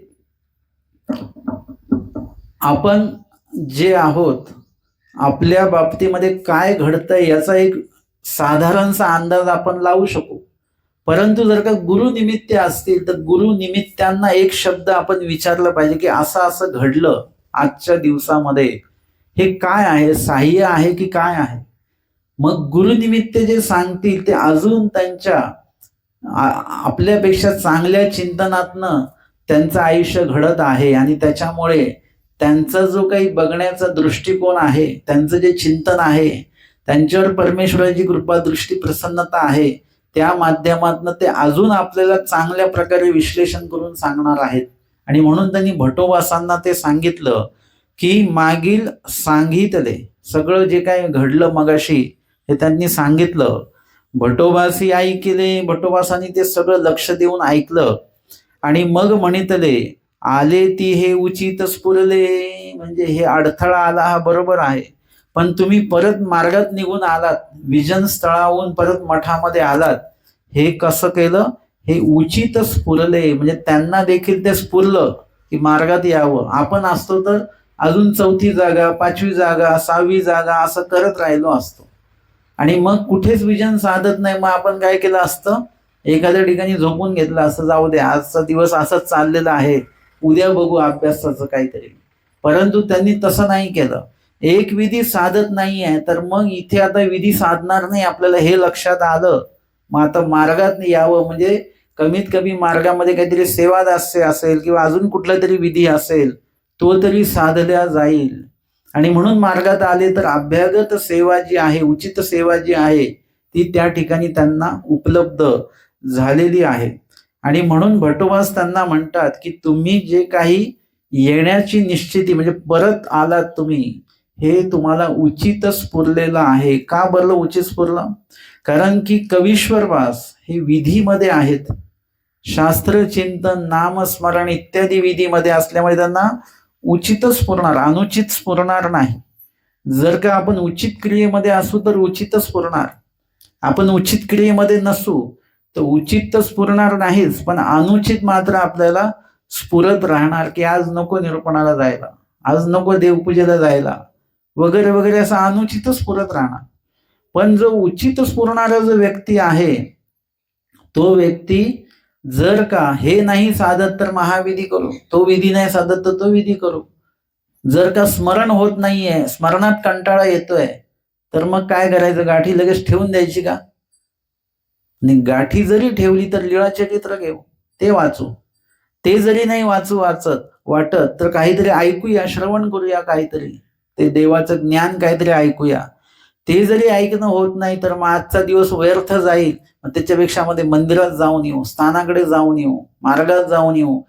आपण जे आहोत आपल्या बाबतीमध्ये काय घडतंय याचा एक साधारणसा अंदाज आपण लावू शकू, परंतु जर का गुरुनिमित्त असतील तर गुरुनिमित्तांना एक शब्द आपण विचारलं पाहिजे की असं असं घडलं आजच्या दिवसामध्ये, हे काय आहे, साह्य आहे की काय आहे. मग गुरुनिमित्त जे सांगतील ते अजून त्यांच्या आपल्यापेक्षा चांगल्या चिंतनातनं त्यांचं आयुष्य घडत आहे. आणि त्याच्यामुळे त्यांचा जो काही बघण्याचा दृष्टिकोन आहे, त्यांचं जे चिंतन आहे त्यांच्यावर परमेश्वराची कृपा दृष्टी प्रसन्नता आहे, त्या माध्यमातून ते अजून आपल्याला चांगल्या प्रकारे विश्लेषण करून सांगणार आहेत. आणि म्हणून त्यांनी भटोबासांना ते सांगितलं की मागील सांगितले सगळं जे काही घडलं मगाशी हे त्यांनी सांगितलं. भटोबासी ऐकले, भटोबासांनी ते सगळं लक्ष देऊन ऐकलं आणि मग म्हणितले आले ती हे उचित स्फुरले, म्हणजे हे अडथळा आला हा बरोबर आहे, पण तुम्ही परत मार्गात निघून आलात, विजन स्थळाहून परत मठामध्ये आलात, हे कसं केलं, हे उचित स्फुरले, म्हणजे त्यांना देखील ते स्फुरलं की मार्गात यावं. आपण असतो तर अजून 4थी जागा, 5वी जागा, 6वी जागा असं करत राहिलो असतो आणि मग कुठेच विजन साधत नाही. मग आपण काय केलं असतं, एखाद्या ठिकाणी झोपून घेतलं असतं, जाऊ दे आजचा दिवस असाच चाललेला आहे, उद्या बघू अभ्यासाचं काहीतरी. परंतु त्यांनी तसं नाही केलं. एक विधी साधत नाही आहे तर मग इथे आता विधी साधणार नाही, आपल्याला हे लक्षात आलं. मग आता मार्गात यावं, म्हणजे कमीत कमी मार्गामध्ये काहीतरी सेवादास्य असेल किंवा अजून कुठला तरी विधी असेल तो तरी साधल्या जाईल. आणि म्हणून मार्गात आले तर अभ्यागत सेवा जी आहे, उचित सेवा जी आहे ती त्या ठिकाणी त्यांना उपलब्ध झालेली आहे. आणि म्हणून भटोबास त्यांना म्हणतात की तुम्ही जे काही येण्याची निश्चिती म्हणजे परत आलात तुम्ही, हे तुम्हाला उचित स्फुरलेलं आहे. का बरं उचित स्फुरलं? कारण की कवीश्वरवास हे विधीमध्ये आहेत, शास्त्र चिंतन नामस्मरण इत्यादी विधीमध्ये असल्यामुळे त्यांना उचितच स्फुरणार, अनुचित स्फुरणार नाही. जर का आपण उचित क्रियेमध्ये असू तर उचितच स्फुरणार, आपण उचित क्रियेमध्ये नसू तर उचित तर स्फुरणार नाहीच, पण अनुचित मात्र आपल्याला स्फुरत राहणार की आज नको निरूपणाला जायला, आज नको देवपूजेला जायला वगैरे वगैरे, असं अनुचितच स्फुरत राहणार. पण जो उचित स्फुरणारा जो व्यक्ती आहे तो व्यक्ती जर का हे नाही साधत तर महाविधी करू, तो विधी नाही साधत तर तो विधी करू. जर का स्मरण होत नाहीये, स्मरणात कंटाळा येतोय, तर मग काय करायचं, गाठी लगेच ठेवून द्यायची का? आणि गाठी जरी ठेवली तर लीळाचरित्र घेऊ, ते वाचू. ते जरी नाही वाटत तर काहीतरी ऐकूया, श्रवण करूया, काहीतरी ते देवाचं ज्ञान काहीतरी ऐकूया. ते जरी ऐकणं होत नाही तर मग आजचा दिवस व्यर्थ जाईल. त्याच्यापेक्षा मध्ये मंदिरात जाऊन येऊ, स्थानाकडे जाऊन येऊ, मार्गात जाऊन येऊ,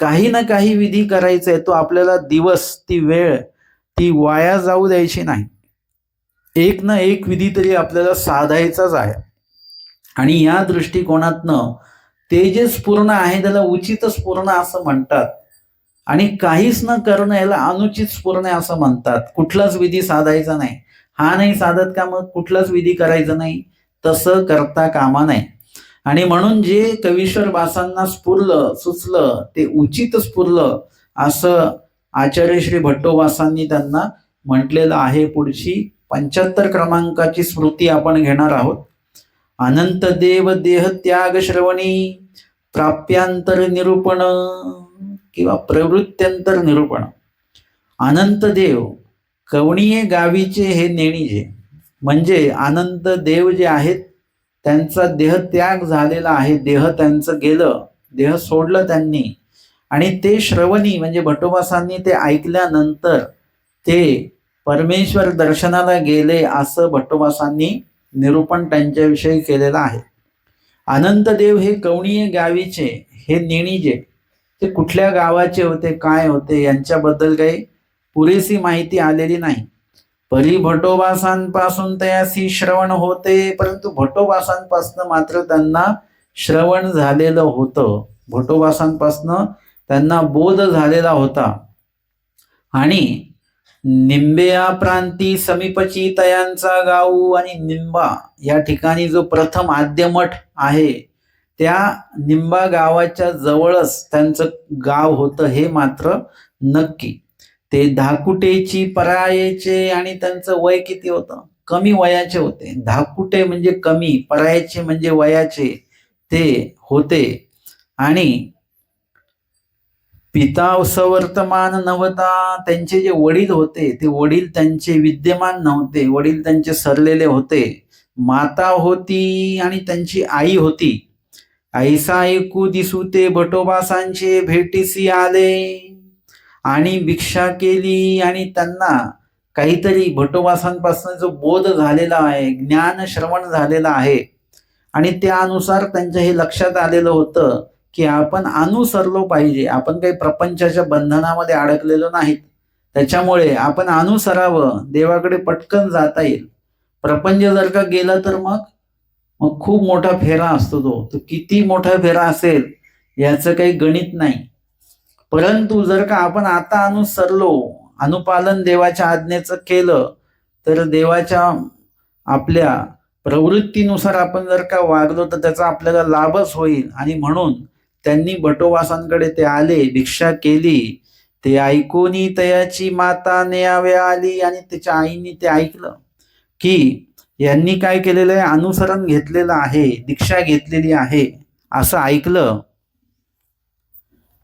काही ना काही विधी करायचा आहे. तो आपल्याला दिवस, ती वेळ ती वाया जाऊ द्यायची नाही. एक ना एक विधी तरी आपल्याला साधायचाच आहे. आणि या दृष्टिकोनातनं ते जे स्फुरण आहे त्याला उचित स्फुरण असं म्हणतात आणि काहीच न करणं याला अनुचित स्फुरण असं म्हणतात. कुठलाच विधी साधायचा नाही, हा नाही साधत का मग कुठलाच विधी करायचा नाही, तसं करता कामा नये. आणि म्हणून जे कवीश्वर वासांना स्फुरलं, सुचलं, ते उचित स्फुरलं असं आचार्य श्री भट्टोबासांनी त्यांना म्हटलेलं आहे. पुढची 75 क्रमांकाची स्मृती आपण घेणार आहोत. अनंत देव देह त्याग श्रवणी प्राप्यांतर निरूपण किंवा प्रवृत्त्यंतर निरूपण. अनंत देव कवणीये गावीचे हे नेणीजे, म्हणजे अनंत देव जे आहेत त्यांचा देह त्याग झालेला आहे, देह त्यांचं गेलं, देह सोडलं त्यांनी. आणि ते श्रवणी म्हणजे भट्टोबासांनी ते ऐकल्यानंतर ते परमेश्वर दर्शनाला गेले असं भट्टोबासांनी निरूपण त्यांच्याविषयी केलेलं आहे. अनंत देव हे कवणीये गावीचे हे नेणीजे, ते कुठल्या गावाचे होते, काय होते यांच्याबद्दल काही पुरेशी माहिती आलेली नाही. परी भट्टोबासांपासून तयासी श्रवण होते, परंतु भट्टोबासांपासून मात्र त्यांना श्रवण झालेलं होतं, भट्टोबासांपासून त्यांना बोध झालेला होता. आणि निंबेया प्रांती समीपची तयांचा गाऊ, आणि निंबा या ठिकाणी जो प्रथम आद्यमठ आहे त्या निंबा गावाच्या जवळच त्यांचं गाव होतं हे मात्र नक्की. ते धाकुटेची परायेचे, आणि त्यांचं वय किती होतं, कमी वयाचे होते. धाकुटे म्हणजे कमी, परायचे म्हणजे वयाचे ते होते. आणि पिता सवर्तमान नव्हता, त्यांचे जे वडील होते ते वडील त्यांचे विद्यमान नव्हते, वडील त्यांचे सरलेले होते. माता होती आणि त्यांची आई होती. ऐसा ऐकू दिसू ते भट्टोबासांचे भेटीसी आले, आणि भिक्षा केली, आणि त्यांना काहीतरी भटोबासांपासून जो बोध झालेला आहे, ज्ञान श्रवण झालेला आहे, आणि त्यानुसार त्यांच्या हे लक्षात आलेलं होतं की आपण अनुसरलो पाहिजे. आपण काही प्रपंचाच्या बंधनामध्ये अडकलेलो नाहीत, त्याच्यामुळे आपण अनुसरावं, देवाकडे पटकन जाता येईल. प्रपंच जर का गेला तर मग मग खूप मोठा फेरा असतो. तो किती मोठा फेरा असेल याचं काही गणित नाही. परंतु जर का आपण आता अनुसरलो, अनुपालन देवाच्या आज्ञेचं केलं, तर देवाच्या आपल्या प्रवृत्तीनुसार आपण जर का वागलो तर त्याचा आपल्याला लाभच होईल. आणि म्हणून त्यांनी भटोबासांकडे ते आले, भिक्षा केली. ते ऐकूनी तयाची माता न्याव्या आली, आणि त्याच्या आईनी ते ऐकलं की यांनी काय केलेलं आहे, अनुसरण घेतलेलं आहे, दीक्षा घेतलेली आहे असं ऐकलं.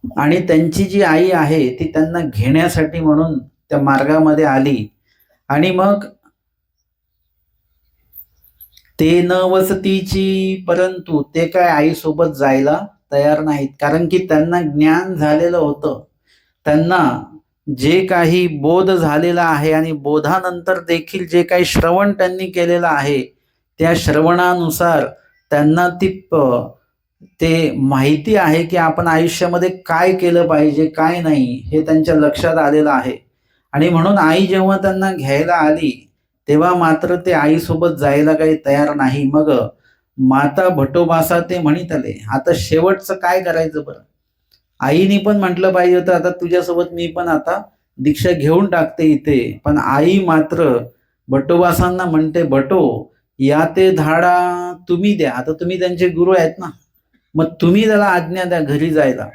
आणि त्यांची जी आई आहे ती त्यांना घेण्यासाठी म्हणून त्या मार्गामध्ये आली. आणि मग ते न वसतीची, परंतु ते काय आईसोबत जायला तयार नाहीत, कारण की त्यांना ज्ञान झालेलं होतं. त्यांना जे काही बोध झालेला आहे आणि बोधानंतर देखील जे काही श्रवण त्यांनी केलेलं आहे, त्या श्रवणानुसार त्यांना ते माहिती आहे की आपण आयुष्यामध्ये काय केलं पाहिजे, काय नाही, हे त्यांच्या लक्षात आलेलं आहे. आणि म्हणून आई जेव्हा त्यांना घ्यायला आली तेव्हा मात्र ते आईसोबत जायला काही तयार नाही. मग माता भटोबासा ते म्हणत आले, आता शेवटचं काय करायचं बरं. आईने पण म्हटलं पाहिजे होतं आता तुझ्यासोबत मी पण आता दीक्षा घेऊन टाकते इथे, पण आई मात्र भटोबासांना म्हणते, भटो या ते धाडा तुम्ही द्या. आता तुम्ही त्यांचे गुरु आहेत ना, मग तुम्ही त्याला आज्ञा द्या घरी जायला.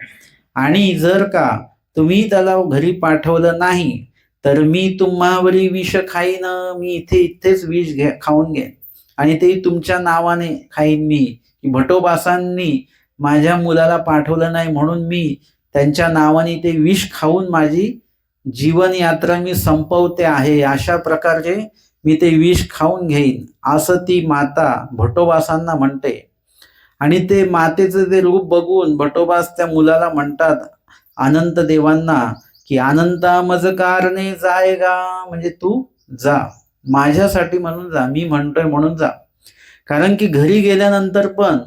आणि जर का तुम्ही त्याला घरी पाठवलं नाही तर मी तुम्हावरी विष खाईन, मी इथेच विष खाऊन घेईन, आणि ते तुमच्या नावाने खाईन मी. भटोबासांनी माझ्या मुलाला पाठवलं नाही म्हणून मी त्यांच्या नावाने ते विष खाऊन माझी जीवन यात्रा मी संपवते आहे, अशा प्रकारचे मी ते विष खाऊन घेईन, असं ती माता भटोबासांना म्हणते. आणि ते मातेचं ते रूप बघून भटोबास त्या मुलाला म्हणतात, अनंत देवांना, की अनंता मज कारणे जायगा, म्हणजे तू जा माझ्यासाठी म्हणून जा, मी म्हणतोय म्हणून जा. कारण की घरी गेल्यानंतर पण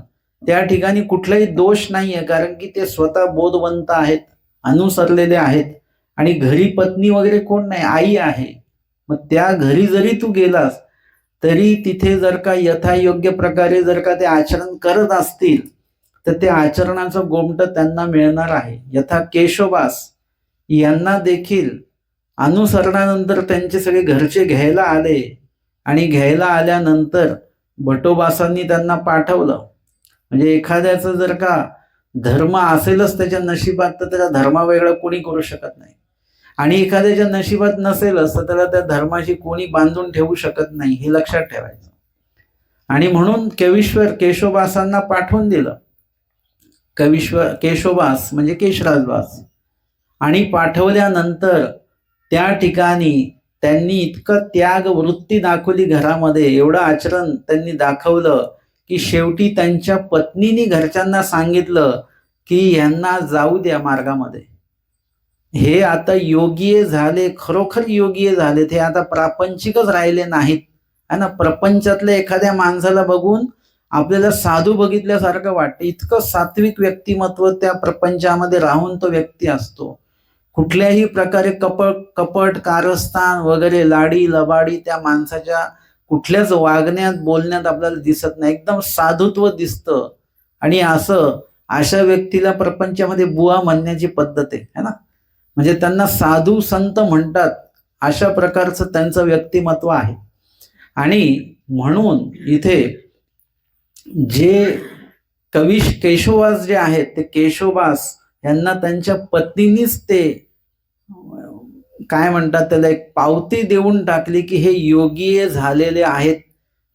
त्या ठिकाणी कुठलाही दोष नाहीये, कारण की ते स्वतः बोधवंत आहेत, अनुसरलेले आहेत. आणि घरी पत्नी वगैरे कोण नाही, आई आहे. मग त्या घरी जरी तू गेलास तरी तिथे जर का यथायोग्य प्रकारे जर का ते आचरण करत असतील तर ते आचरणाचं गोमटं त्यांना मिळणार आहे. यथा केशवदास यांना देखील अनुसरणानंतर त्यांचे सगळे घरचे घ्यायला आले, आणि घ्यायला आल्यानंतर भटोबासांनी त्यांना पाठवलं. म्हणजे एखाद्याचं जर का धर्म असेलच त्याच्या नशिबात तर त्याचा धर्म वेगळा कोणी करू शकत नाही, आणि एखाद्याच्या नशिबात नसेलच तर त्याला त्या धर्माशी कोणी बांधून ठेवू शकत नाही, हे लक्षात ठेवायचं. आणि म्हणून केशवदासांना पाठवून दिलं. केशवदास म्हणजे केशराजदास. आणि पाठवल्यानंतर त्या ठिकाणी त्यांनी इतकं त्याग वृत्ती दाखवली घरामध्ये, एवढं आचरण त्यांनी दाखवलं की शेवटी त्यांच्या पत्नीने घरच्यांना सांगितलं की यांना जाऊ द्या मार्गामध्ये. हे आता योगीय झाले, खरोखर योगीय झाले, ते आता प्रापंचिकच राहिले नाहीत. है ना, प्रपंचातल्या एखाद्या माणसाला बघून आपल्याला साधू बघितल्यासारखं वाटतं, इतकं सात्विक व्यक्तिमत्व त्या प्रपंचामध्ये राहून तो व्यक्ती असतो. कुठल्याही प्रकारे कपट कारस्थान वगैरे लाडी लबाडी त्या माणसाच्या कुठल्याच वागण्यात बोलण्यात आपल्याला दिसत नाही, एकदम साधुत्व दिसतं. आणि अशा व्यक्तीला प्रपंचामध्ये बुवा म्हणण्याची पद्धत आहे ना, म्हणजे त्यांना साधू संत म्हणतात, अशा प्रकारचं त्यांचं व्यक्तिमत्व आहे. आणि म्हणून इथे जे केशवदास जे आहेत ते केशवदास यांना त्यांच्या पत्नीनीच ते काय म्हणतात त्याला एक पावती देऊन टाकली की हे योगीय झालेले आहेत,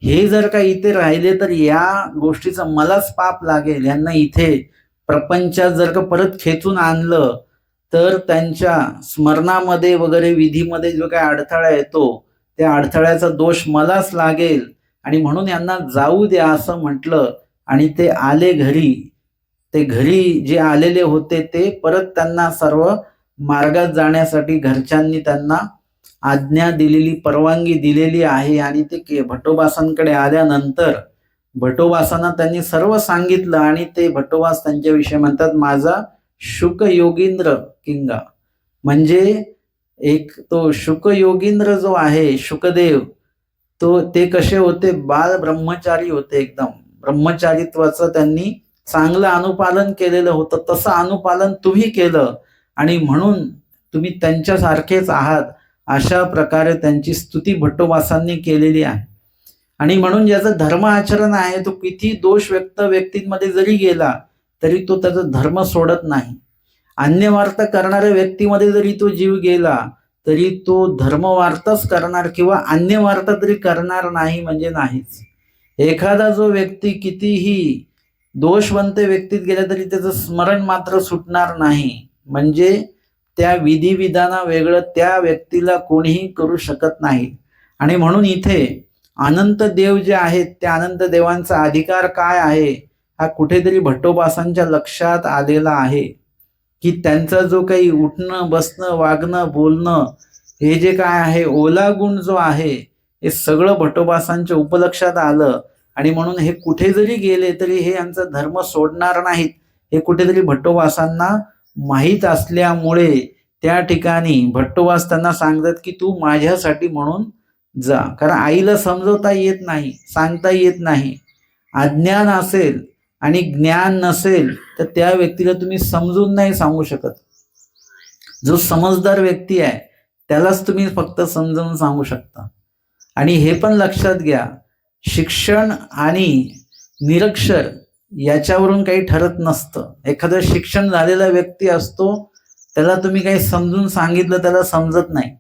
हे जर का इथे राहिले तर या गोष्टीचं मलाच पाप लागेल, यांना इथे प्रपंचात जर का परत खेचून आणलं तर त्यांच्या स्मरणामध्ये वगैरे विधीमध्ये जो काही अडथळा येतो त्या अडथळ्याचा दोष मलाच लागेल, आणि म्हणून यांना जाऊ द्या असं म्हटलं. आणि ते आले घरी. ते घरी जे आलेले होते ते परत त्यांना सर्व मार्गात जाण्यासाठी घरच्यांनी त्यांना आज्ञा दिलेली, परवानगी दिलेली आहे. आणि ते भट्टोबासांकडे आल्यानंतर भट्टोबासांना त्यांनी सर्व सांगितलं आणि ते भट्टोबास त्यांच्याविषयी म्हणतात, माझा शुक योगींद्र किंगा. म्हणजे एक तो शुक योगींद्र जो आहे, शुकदेव, ते कसे होते, बाल ब्रह्मचारी होते. एकदम ब्रह्मचारित्वाचं त्यांनी चांगलं अनुपालन केलेलं होतं. तसं अनुपालन तुम्ही केलं आणि म्हणून तुम्ही त्यांच्यासारखेच आहात, अशा प्रकारे त्यांची स्तुती भट्टोबासांनी केलेली आहे. आणि म्हणून ज्याचं धर्म आचरण आहे, तो किती दोष व्यक्तींमध्ये जरी गेला तरी तो त्याचा धर्म सोडत नाही. अन्यवार्ता करणाऱ्या व्यक्तीमध्ये जरी तो जीव गेला तरी तो धर्मवार्ताच करणार किंवा अन्यवार्ता तरी करणार नाही म्हणजे नाहीच. एखादा जो व्यक्ती कितीही दोषवंत व्यक्तीत गेला तरी त्याचं स्मरण मात्र सुटणार नाही. म्हणजे त्या विधिविधाना वेगळं त्या व्यक्तीला कोणीही करू शकत नाही. आणि म्हणून इथे अनंत देव जे आहेत, त्या अनंत देवांचा अधिकार काय आहे हा कुठेतरी भट्टोबासांच्या लक्षात आलेला आहे, की त्यांचा जो काही उठणं, बसणं, वागणं, बोलणं, हे जे काय आहे, ओला गुण जो आहे, हे सगळं भट्टोबासांच्या उपलक्षात आलं. आणि म्हणून हे कुठे जरी गेले तरी हे यांचा धर्म सोडणार नाहीत, हे कुठेतरी भट्टोबासांना माहीत असल्यामुळे त्या ठिकाणी भट्टोबास त्यांना सांगतात की तू माझ्यासाठी म्हणून जा. कारण आईला समजवता येत नाही, सांगता येत नाही. अज्ञान असेल आणि ज्ञान नसेल तर त्या व्यक्तीला तुम्ही समजून नाही सांगू शकत. जो समजदार व्यक्ती आहे त्यालाच तुम्ही फक्त समजावून सांगू शकता. आणि हे पण लक्षात घ्या, शिक्षण आणि निरक्षर याच्यावरून काही ठरत नसतं. एखादा शिक्षण झालेला व्यक्ती असतो, त्याला तुम्ही काही समजून सांगितलं त्याला समजत नाही.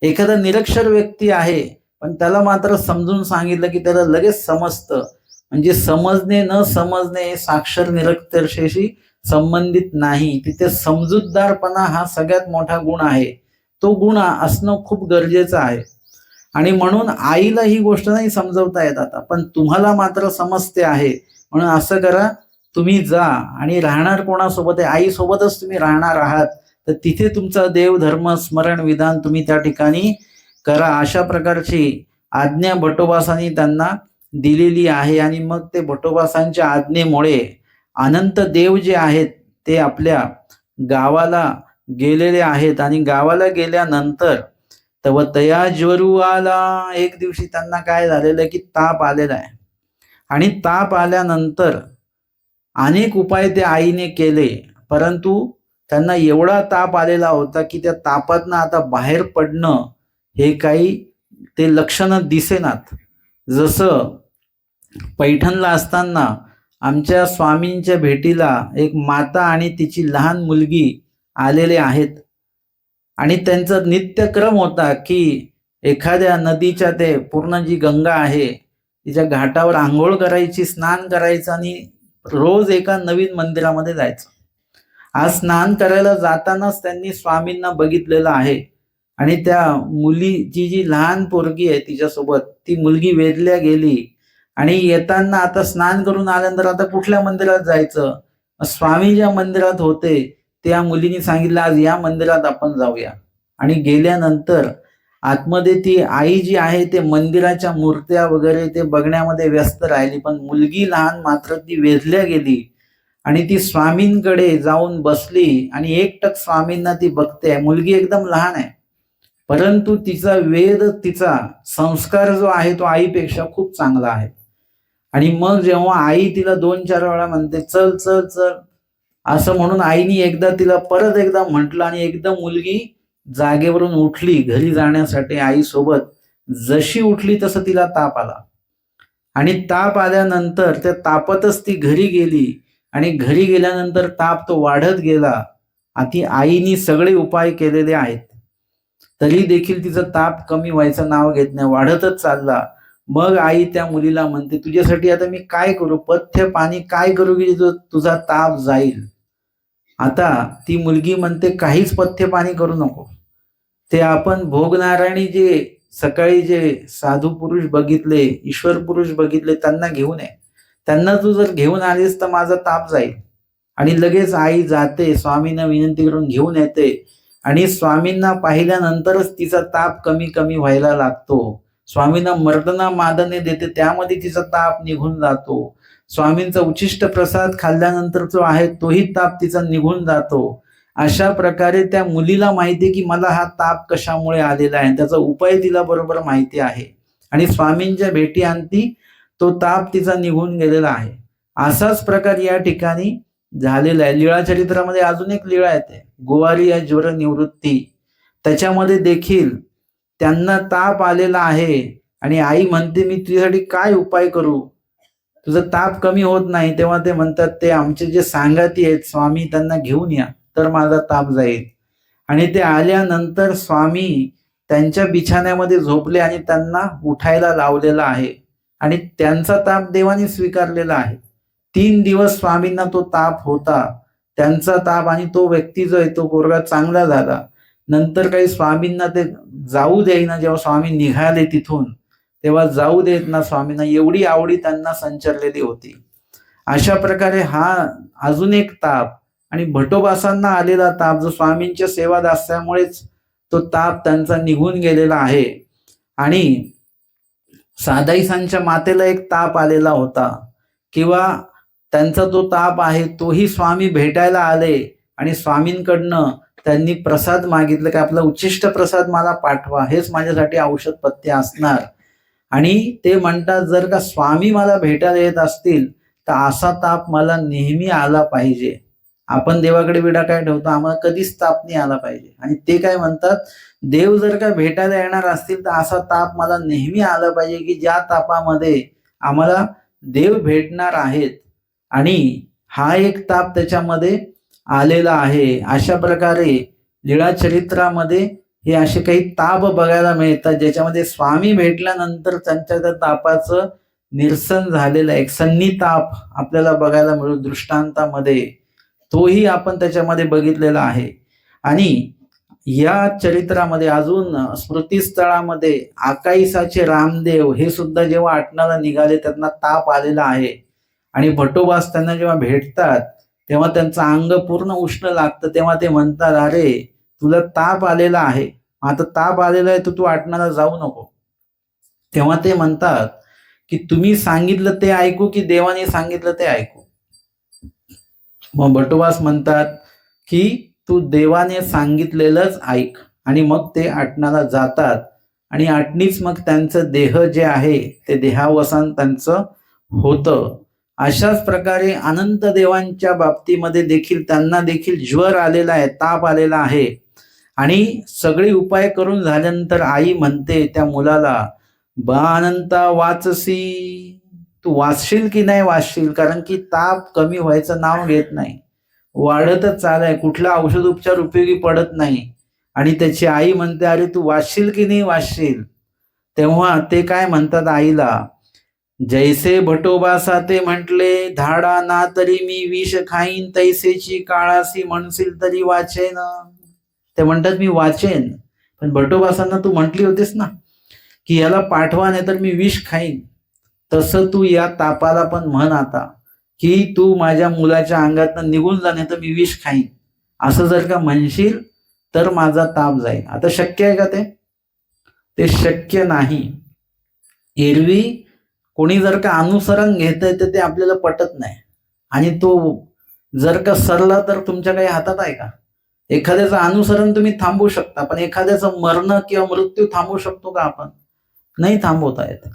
एखादा निरक्षर व्यक्ती आहे पण त्याला मात्र समजून सांगितलं की त्याला लगेच समजतं. म्हणजे समजणे न समजणे हे साक्षर निरक्षरतेशी संबंधित नाही. तिथे समजूतदारपणा हा सगळ्यात मोठा गुण आहे. तो गुण असणं खूप गरजेचं आहे. आणि म्हणून आईला ही गोष्ट नाही समजवता येत आता, पण तुम्हाला मात्र समजते आहे. म्हणून असं करा, तुम्ही जा आणि राहणार कोणासोबत आहे, आईसोबतच तुम्ही राहणार आहात, तर तिथे तुमचा देव धर्म स्मरण विधान तुम्ही त्या ठिकाणी करा. अशा प्रकारची आज्ञा भट्टोबासांनी त्यांना दिलेली आहे. आणि मग ते भट्टोबासांच्या आज्ञेमुळे अनंत देव जे आहेत ते आपल्या गावाला गेलेले आहेत. आणि गावाला गेल्यानंतर तव तया ज्वरू आला, एक दिवशी त्यांना काय झालेलं आहे की ताप आलेला आहे. आणि ताप आल्यानंतर अनेक उपाय ते आईने केले, परंतु त्यांना एवढा ताप आलेला होता की त्या तापातनं आता बाहेर पडणं हे काही ते लक्षणं दिसेनात. जसं पैठणला असताना आमच्या स्वामींच्या भेटीला एक माता आणि तिची लहान मुलगी आलेले आहेत. आणि त्यांचा नित्यक्रम होता की एखाद्या नदीच्या, ते पूर्ण जी गंगा आहे तिच्या घाटावर आंघोळ करायची, स्नान करायचं आणि रोज एका नवीन मंदिरामध्ये जायचं. आज स्नान करायला जातानाच त्यांनी स्वामींना बघितलेलं आहे. आणि त्या मुलीची जी लहान पोरगी आहे तिच्यासोबत ती मुलगी वेधल्या गेली. आणि येताना आता स्नान करून आल्यानंतर आता कुठल्या मंदिरात जायचं, स्वामी ज्या मंदिरात होते त्या मुलीने सांगितलं आज या मंदिरात आपण जाऊया. आणि गेल्यानंतर आतमध्ये ती आई जी आहे ते मंदिराच्या मूर्त्या वगैरे ते बघण्यामध्ये व्यस्त राहिली, पण मुलगी लहान मात्र ती वेधल्या गेली. आणि ती स्वामींकडे जाऊन बसली आणि एकटक स्वामींना ती बघते. मुलगी एकदम लहान आहे, परंतु तिचा वेद, तिचा संस्कार जो आहे तो आईपेक्षा खूप चांगला आहे. आणि मग जेव्हा आई तिला 2-4 वेळा म्हणते चल चल चल असं म्हणून आईनी एकदा तिला परत एकदा म्हटलं आणि एकदम मुलगी जागेवरून उठली घरी जाण्यासाठी आईसोबत. जशी उठली तसं तिला ताप आला. आणि ताप आल्यानंतर त्या तापातच ती घरी गेली. आणि घरी गेल्यानंतर ताप तो वाढत गेला. आधी आईनी सगळे उपाय केलेले आहेत तरी देखील तिचा ताप कमी व्हायचं नाव घेत नाही, वाढतच चालला. मग आई त्या मुलीला म्हणते तुझ्यासाठी आता मी काय करू, पथ्य पाणी काय करू की तुझा ताप जाईल. आता ती मुलगी म्हणते काहीच पथ्य पाणी करू नको, ते आपण भोगनारायणी जे सकाळी जे साधू पुरुष बघितले, ईश्वर पुरुष बघितले त्यांना घेऊन ये, त्यांना तू जर घेऊन आलीस तर माझा ताप जाईल. आणि लगेच आई जाते, स्वामींना विनंती करून घेऊन येते. आणि स्वामींना पाहिल्यानंतरच तिचा ताप कमी कमी व्हायला लागतो. स्वामींना मर्दना मादने देते, त्यामध्ये तिचा ताप निघून जातो. स्वामींचा उच्छिष्ट प्रसाद खाल्ल्यानंतर जो आहे तोही ताप तिचा निघून जातो. अशा प्रकारे त्या मुलीला माहिती की मला हा ताप कशामुळे आलेला आहे, त्याचा उपाय तिला बरोबर माहिती आहे आणि स्वामींच्या भेटी अंती तो ताप तिचा निघून गेलेला आहे. असाच प्रकार या ठिकाणी झालेला आहे. लीळा चरित्रामध्ये अजून एक लीळा येते, गोवारी या ज्वर निवृत्ती. त्याच्यामध्ये देखील त्यांना ताप आलेला आहे आणि आई म्हणते मी तुझ्यासाठी काय उपाय करू, तुझा ताप कमी होत नाही. तेव्हा ते म्हणतात ते आमचे जे सांगाती आहेत स्वामी त्यांना घेऊन या तर माझा ताप जाईल. आणि ते आल्यानंतर स्वामी त्यांच्या बिछाण्यामध्ये झोपले आणि त्यांना उठायला लावलेला आहे आणि त्यांचा ताप देवाने स्वीकारलेला आहे. 3 दिवस स्वामींना तो ताप होता, त्यांचा ताप, आणि तो व्यक्ती जो आहे तो पोरगा चांगला झाला. नंतर काही स्वामींना ते जाऊ देईना, जेव्हा स्वामी निघाले तिथून तेव्हा जाऊ देत ना स्वामींना, एवढी आवडी त्यांना संचरलेली होती. अशा प्रकारे हा अजून एक ताप आणि भटोबासांना आलेला ताप जो स्वामींच्या सेवा दास्यामुळेच तो ताप त्यांचा निघून गेलेला आहे. आणि सादाईसांच्या मातेला एक ताप आलेला होता किंवा त्यांचा जो ताप आहे तोही स्वामी भेटायला आले आणि स्वामींकडनं त्यांनी प्रसाद मागितलं की आपला उच्छिष्ट प्रसाद मला पाठवा, हेच माझ्यासाठी औषध पथ्य असणार. आणि ते म्हणतात जर का स्वामी मला भेटायला येत असतील तर असा ताप मला नेहमी आला पाहिजे. आपण देवाकडे विडा काय ठेवतो, आम्हाला कधीच ताप नाही आला पाहिजे. आणि ते काय म्हणतात, देव जर का भेटायला येणार असतील तर असा ताप मला नेहमी आला पाहिजे की ज्या तापामध्ये आम्हाला देव भेटणार आहेत. आणि हा एक ताप त्याच्यामध्ये आलेला आहे. अशा प्रकारे लीळा चरित्रामध्ये हे असे काही ताप बघायला मिळतात ज्याच्यामध्ये स्वामी भेटल्यानंतर त्यांच्या त्या तापाचं निरसन झालेलं आहे. एक सन्निताप आपल्याला बघायला मिळू दृष्टांतामध्ये, तोही आपण त्याच्यामध्ये बघितलेला आहे. आणि या चरित्रामध्ये अजून स्मृतीस्थळामध्ये आकाईसाचे रामदेव हे सुद्धा जेव्हा आटणाला निघाले त्यांना ताप आलेला आहे आणि भटोबास त्यांना जेव्हा भेटतात तेव्हा त्यांचं अंग पूर्ण उष्ण लागतं. तेव्हा ते म्हणतात अरे तुला ताप आलेला आहे, आता ताप आलेला आहे तर तू आटणाला जाऊ नको. तेव्हा ते म्हणतात की तुम्ही सांगितलं ते ऐकू की देवाने सांगितलं ते ऐकू. मग भटोबास म्हणतात की तू देवाने सांगितलेलंच ऐक. आणि मग ते आटणाला जातात आणि आटणीच मग त्यांचं देह जे आहे ते देहावसान त्यांचं होतं. अशाच प्रकारे अनंत देवांच्या बाबतीमध्ये देखील त्यांना देखील ज्वर आलेला आहे, ताप आलेला आहे. आणि सगळे उपाय करून झाल्यानंतर आई म्हणते त्या मुलाला, बा अनंता वाचसी, तू वाचशील की नाही वाचशील, कारण की ताप कमी व्हायचं नाव घेत नाही, वाढतच चाललाय, कुठला औषध उपचार उपयोगी पडत नाही. आणि त्याची आई म्हणते अरे तू वाचशील की नाही वाचशील. तेव्हा ते काय म्हणतात आईला, जैसे भटोबासा ते म्हटले, धाडा ना तरी मी विष खाईन, तैसेची काळासी म्हणशील तरी वाचेन. ते म्हणतात मी वाचेन, पण भटोबासांना तू म्हटली होतीस ना की याला पाठवा नाही तर मी विष खाईन, तसं तू या तापाला पण म्हण आता की तू माझ्या मुलाच्या अंगातनं निघून जा नाही तर मी विष खाईन. असं जर का म्हणशील तर माझा ताप जाईल. आता शक्य आहे का ते शक्य नाही. एरवी कोणी जर का अनुसरण घेतंय तर ते आपल्याला पटत नाही, आणि तो जर का सरला तर तुमच्या काही हातात आहे का. एखाद्याचं अनुसरण तुम्ही थांबवू शकता, पण एखाद्याचं मरण किंवा मृत्यू थांबवू शकतो का आपण, नाही थांबवता येत.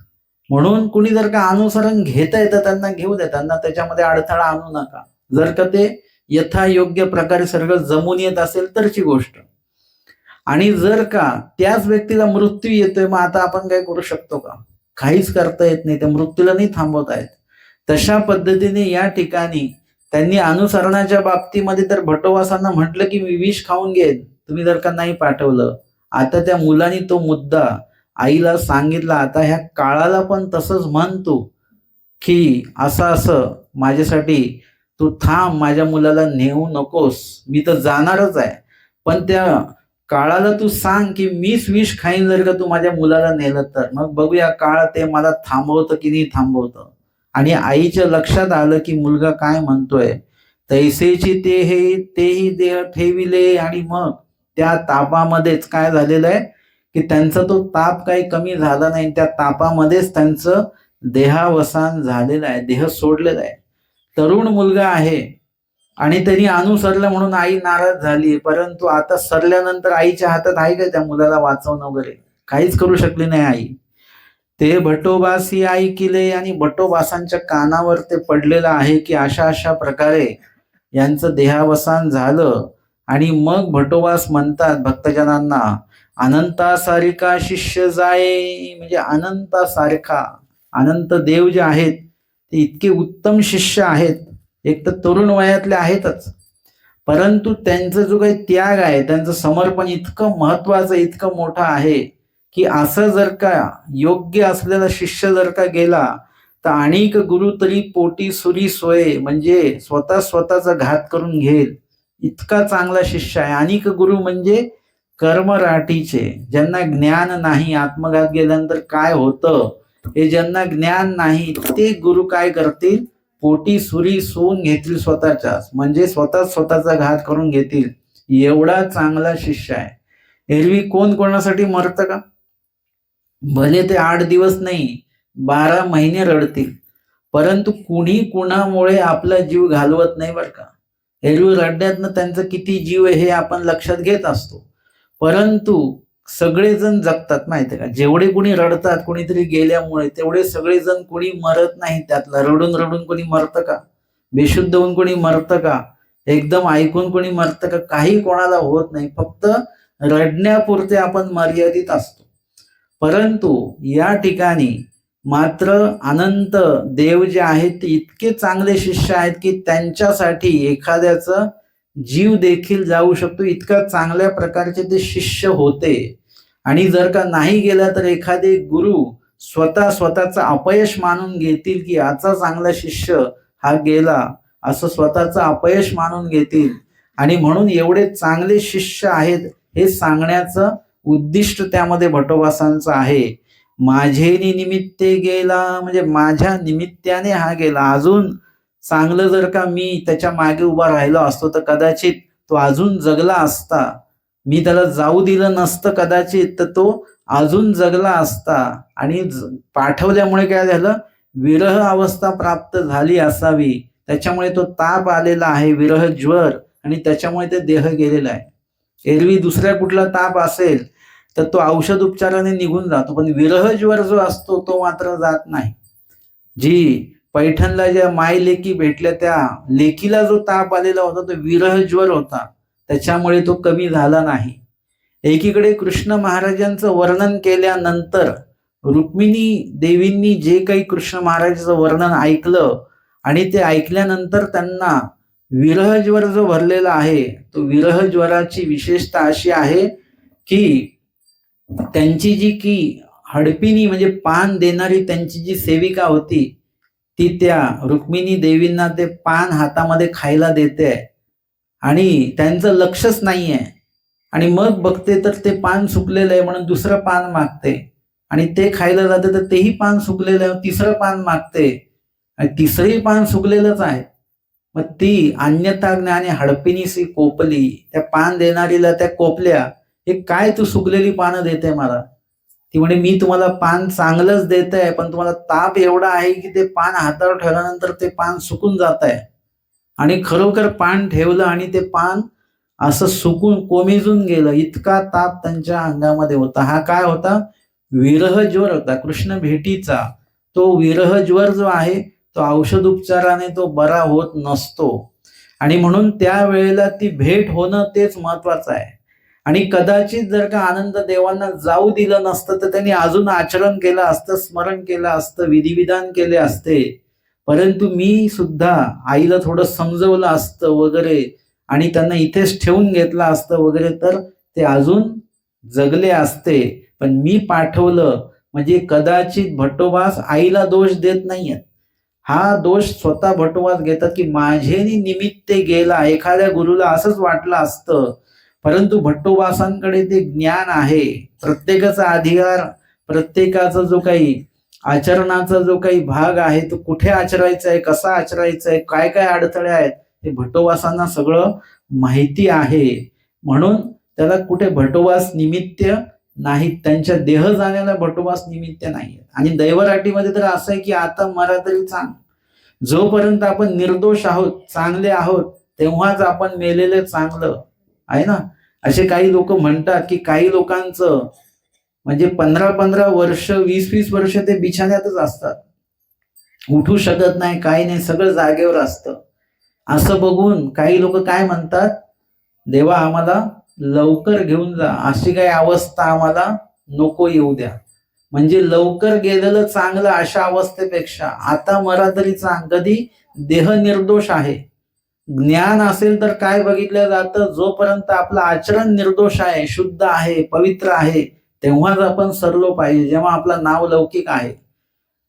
म्हणून कुणी जर का अनुसरण घेता येतं त्यांना घेऊ दे, त्यांना त्याच्यामध्ये अडथळा आणू नका. जर का ते यथायोग्य प्रकारे सगळं जमून येत असेल तरची गोष्ट. आणि जर का त्याच व्यक्तीला मृत्यू येतोय मग आता आपण काय करू शकतो का, काहीच करता येत नाही, त्या मृत्यूला नाही थांबवता येत. तशा पद्धतीने या ठिकाणी त्यांनी अनुसरणाच्या बाबतीमध्ये तर भटोबासांना म्हटलं की मी विष खाऊन घेईन, तुम्ही जर का नाही पाठवलं. आता त्या मुलांनी तो मुद्दा आईला सांगितला. आता ह्या काळाला पण तसंच म्हण तू की असं माझ्यासाठी तू थांब, माझ्या मुलाला नेऊ नकोस, मी तर जाणारच आहे, पण त्या काळाला तू सांग की मीच विष खाईन जर का तू माझ्या मुलाला नेलं तर. मग बघूया काळ ते मला थांबवतं की नाही थांबवतं. आणि आईच्या लक्षात आलं की मुलगा काय म्हणतोय, तैसेची तेही देह ठेविले. आणि मग त्या तापामध्येच काय झालेलं आहे की त्यांचा तो ताप काही कमी झाला नाही, त्या तापामध्येच त्यांचं देहावसान झालेलं आहे, देह सोडलेला आहे. तरुण मुलगा आहे आणि त्यांनी अनुसरलं म्हणून आई नाराज झाली, परंतु आता सरल्यानंतर आईच्या हातात आहे का त्या मुलाला वाचवणं वगैरे? काहीच करू शकली नाही आई. ते भटोबासी ऐकिले आणि भटोबासांच्या कानावर ते पडलेलं आहे की अशा अशा प्रकारे यांचं देहावसान झालं. आणि मग भटोबास म्हणतात भक्तजनांना, अनंतासारिका शिष्य जाये, म्हणजे अनंतासारखा, अनंत देव जे आहेत ते इतके उत्तम शिष्य आहेत, एक तर तरुण वयातले आहेतच, परंतु त्यांचा जो काही त्याग आहे, त्यांचं समर्पण इतकं महत्वाचं, इतकं मोठं आहे की असं जर का योग्य असलेला शिष्य जर का गेला तर अनेक गुरु तरी पोटी सुरी सोये, म्हणजे स्वतःचा घात करून घेईल, इतका चांगला शिष्य आहे. अनेक गुरु म्हणजे कर्मराटीचे, ज्यांना ज्ञान नाही आत्मघात गेल्यानंतर काय होतं हे ज्यांना ज्ञान नाही, ते गुरु काय करतील, पोटी सुरी सोवून घेतील स्वतःच्याच, म्हणजे स्वतःचा घात करून घेतील. एवढा चांगला शिष्य आहे. एरवी कोण कोणासाठी मरतं का? भले ते 8 दिवस नाही 12 महिने रडतील, परंतु कुणी कुणामुळे आपला जीव घालवत नाही बरं का. एरवी रडण्यातनं त्यांचा किती जीव आहे हे आपण लक्षात घेत असतो, परंतु सगळेजण जगतात माहिती आहे का. जेवढे कुणी रडतात कुणीतरी गेल्यामुळे, तेवढे सगळेजण कुणी मरत नाही. त्यातलं रडून रडून कोणी मरतं का? बेशुद्ध होऊन कोणी मरतं का? एकदम ऐकून कोणी मरतं का? काही कोणाला होत नाही. फक्त रडण्यापुरते आपण मर्यादित असतो. परंतु या ठिकाणी मात्र अनंत देव जे आहेत ते इतके चांगले शिष्य आहेत की त्यांच्यासाठी एखाद्याचा जीव देखील जाऊ शकतो, इतक्या चांगल्या प्रकारचे ते शिष्य होते. आणि जर का नाही गेला तर एखादे गुरु स्वतःचं अपयश मानून घेतील की याचा चांगला शिष्य हा गेला, असं स्वतःचं अपयश मानून घेतील. आणि म्हणून एवढे चांगले शिष्य आहेत हे सांगण्याचं उद्दिष्ट त्यामध्ये भटोबासांचं आहे. माझेनी निमित्ते गेला, म्हणजे माझ्या निमित्ताने हा गेला. अजून चांगलं जर का मी त्याच्या मागे उभा राहिलो असतो तर कदाचित तो अजून जगला असता. मी त्याला जाऊ दिलं नसतं कदाचित तर तो अजून जगला असता. आणि पाठवल्यामुळे काय झालं, विरह अवस्था प्राप्त झाली असावी, त्याच्यामुळे तो ताप आलेला आहे, विरह ज्वर, आणि त्याच्यामुळे ते देह गेलेला आहे. एरवी दुसऱ्या कुठला ताप असेल तर तो औषध उपचाराने निघून जातो, पण विरह ज्वर जो असतो तो मात्र जात नाही. जी पैठणला ज्या माय लेकी भेटल्या त्या लेकीला जो ताप आलेला होता तो विरह ज्वर होता, त्याच्यामुळे तो कमी झाला नाही. एकीकडे कृष्ण महाराजांचं वर्णन केल्यानंतर रुक्मिणी देवींनी जे काही कृष्ण महाराजांचं वर्णन ऐकलं आणि ते ऐकल्यानंतर त्यांना विरह ज्वर जो भरलेला आहे, तो विरह ज्वराची विशेषता अशी आहे की त्यांची जी की हडपिनी म्हणजे पान देणारी त्यांची जी सेविका होती, ती त्या रुक्मिणी देवींना ते पान हातामध्ये खायला देते आणि त्यांचं लक्षच नाहीये. आणि मग बघते तर ते पान सुकलेलं आहे म्हणून दुसरं पान मागते, आणि ते खायला जाते तर तेही पान सुकलेलं आहे, तिसरं पान मागते आणि तिसरंही पान सुकलेलंच आहे. मग ती अन्यथा ज्ञाने हडपिनीसी कोपली, त्या पान देणारीला त्या कोपल्या, हे काय तू सुकलेली पानं देते मला? ती म्हणे मी तुम्हाला पान चांगलंच देत आहे, पण तुम्हाला ताप एवढा आहे की ते पान हातावर ठेवल्यानंतर ते पान सुकून जात आहे. आणि खरोखर पान ठेवलं आणि ते पान असं सुकून कोमेजून गेलं, इतका ताप त्यांच्या अंगामध्ये होता. हा काय होता? विरह ज्वर होता, कृष्ण भेटीचा. तो विरह ज्वर जो आहे तो औषध उपचाराने तो बरा होत नसतो, आणि म्हणून त्यावेळेला ती भेट होणं तेच महत्वाचं आहे. आणि कदाचित जर का आनंद देवांना जाऊ दिलं नसतं तर त्यांनी अजून आचरण केलं असतं, स्मरण केलं असतं, विधिविधान केले असते. परंतु मी सुद्धा आईला थोडं समजवलं असतं वगैरे आणि त्यांना इथेच ठेवून घेतलं असतं वगैरे तर ते अजून जगले असते. पण मी पाठवलं म्हणजे कदाचित भटोबास आईला दोष देत नाहीयेत, हा दोष स्वतः भटोबास घेतात की माझेनी निमित्ते गेला. एखाद्या गुरुला असंच वाटलं असतं, परंतु भट्टोबासांकडे ते ज्ञान आहे. प्रत्येकाचा अधिकार, प्रत्येकाचा जो काही आचरणाचा जो काही भाग आहे तो कुठे आचरायचा आहे, कसा आचरायचा आहे, काय काय अडथळे आहेत हे भट्टोबासांना सगळं माहिती आहे. म्हणून त्याला कुठे भटोबास निमित्त नाहीत, त्यांच्या देह जाण्याला भटोबास निमित्त नाहीत. आणि दैवराटीमध्ये तर असं आहे की आता मरा तरी चांग, जोपर्यंत आपण निर्दोष आहोत, चांगले आहोत, तेव्हाच आपण मेलेले चांगलं आहे ना. असे काही लोक म्हणतात की काही लोकांचं म्हणजे 15-15 वर्ष, 20-20 वर्ष ते बिछाण्यातच असतात, उठू शकत नाही, काही नाही, सगळं जागेवर असतं. असं बघून काही लोक काय म्हणतात, देवा आम्हाला लवकर घेऊन जा, अशी काही अवस्था आम्हाला नको येऊ द्या. म्हणजे लवकर गेलेलं चांगलं अशा अवस्थेपेक्षा आता मरा तरी चांग. कधी देह निर्दोष आहे, ज्ञान असेल तर काय बघितलं जातं, जोपर्यंत आपलं आचरण निर्दोष आहे, शुद्ध आहे, पवित्र आहे, तेव्हाच आपण सरलो पाहिजे, जेव्हा आपलं नाव लौकिक आहे.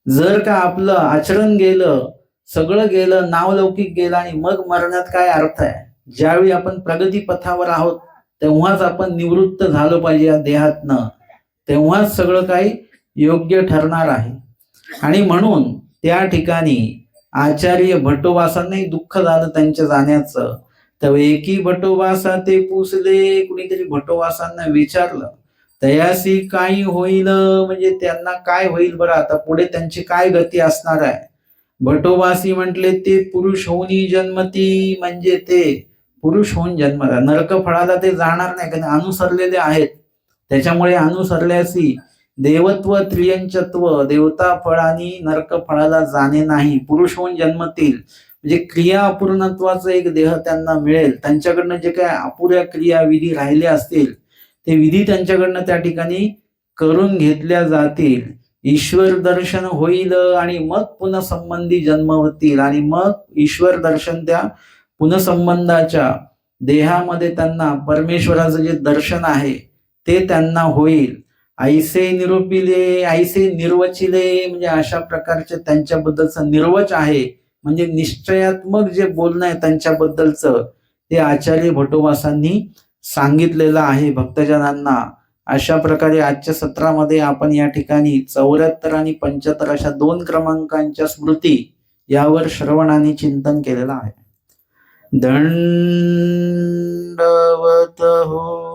जर का आपलं आचरण गेलं, सगळं गेलं, नाव लौकिक गेलं आणि मग मरण्यात काय अर्थ आहे. ज्यावेळी आपण प्रगती पथावर आहोत तेव्हाच आपण निवृत्त झालो पाहिजे या देहातनं, तेव्हाच सगळं काही योग्य ठरणार आहे. आणि म्हणून त्या ठिकाणी आचार्य भटोबासांनाही दुःख झालं त्यांच्या जाण्याचं. तर एकी भटोबासा ते पुसले, कुणीतरी भटोबासांना विचारलं तयासी काही होईल, म्हणजे त्यांना काय होईल बरं, आता पुढे त्यांची काय गती असणार आहे. भटोबासी म्हटले ते पुरुष होऊन जन्मती, म्हणजे ते पुरुष होऊन जन्मतात, नरक फळाला ते जाणार नाही, कारण अनुसरलेले आहेत. त्याच्यामुळे अनुसरल्यासी देवत्व त्रियंचत्व, देवता फळानी नरक फळाला जाणे नाही, पुरुष होऊन जन्मतील, म्हणजे क्रिया अपूर्णत्वाचा एक देह त्यांना मिळेल. त्यांच्याकडनं जे काय अपुऱ्या क्रिया विधी राहिले असतील ते विधी त्यांच्याकडनं त्या ठिकाणी करून घेतल्या जातील. ईश्वर दर्शन होईल आणि मग पुनःसंबंधी जन्म होतील, आणि मग ईश्वर दर्शन त्या पुनःसंबंधाच्या देहामध्ये त्यांना परमेश्वराचं जे दर्शन आहे ते त्यांना होईल. ऐसे निरूपिले, ऐसे निर्वचिले, म्हणजे अशा प्रकारचे त्यांच्याबद्दलचं निर्वच आहे, म्हणजे निश्चयात्मक जे बोलणं आहे त्यांच्याबद्दलचं ते आचार्य भटोबासांनी सांगितलेलं आहे भक्तजनांना. अशा प्रकारे आजच्या सत्रामध्ये आपण या ठिकाणी 74 आणि 75 अशा 2 क्रमांकांच्या स्मृती यावर श्रवण आणि चिंतन केलेलं आहे. दंडवत हो.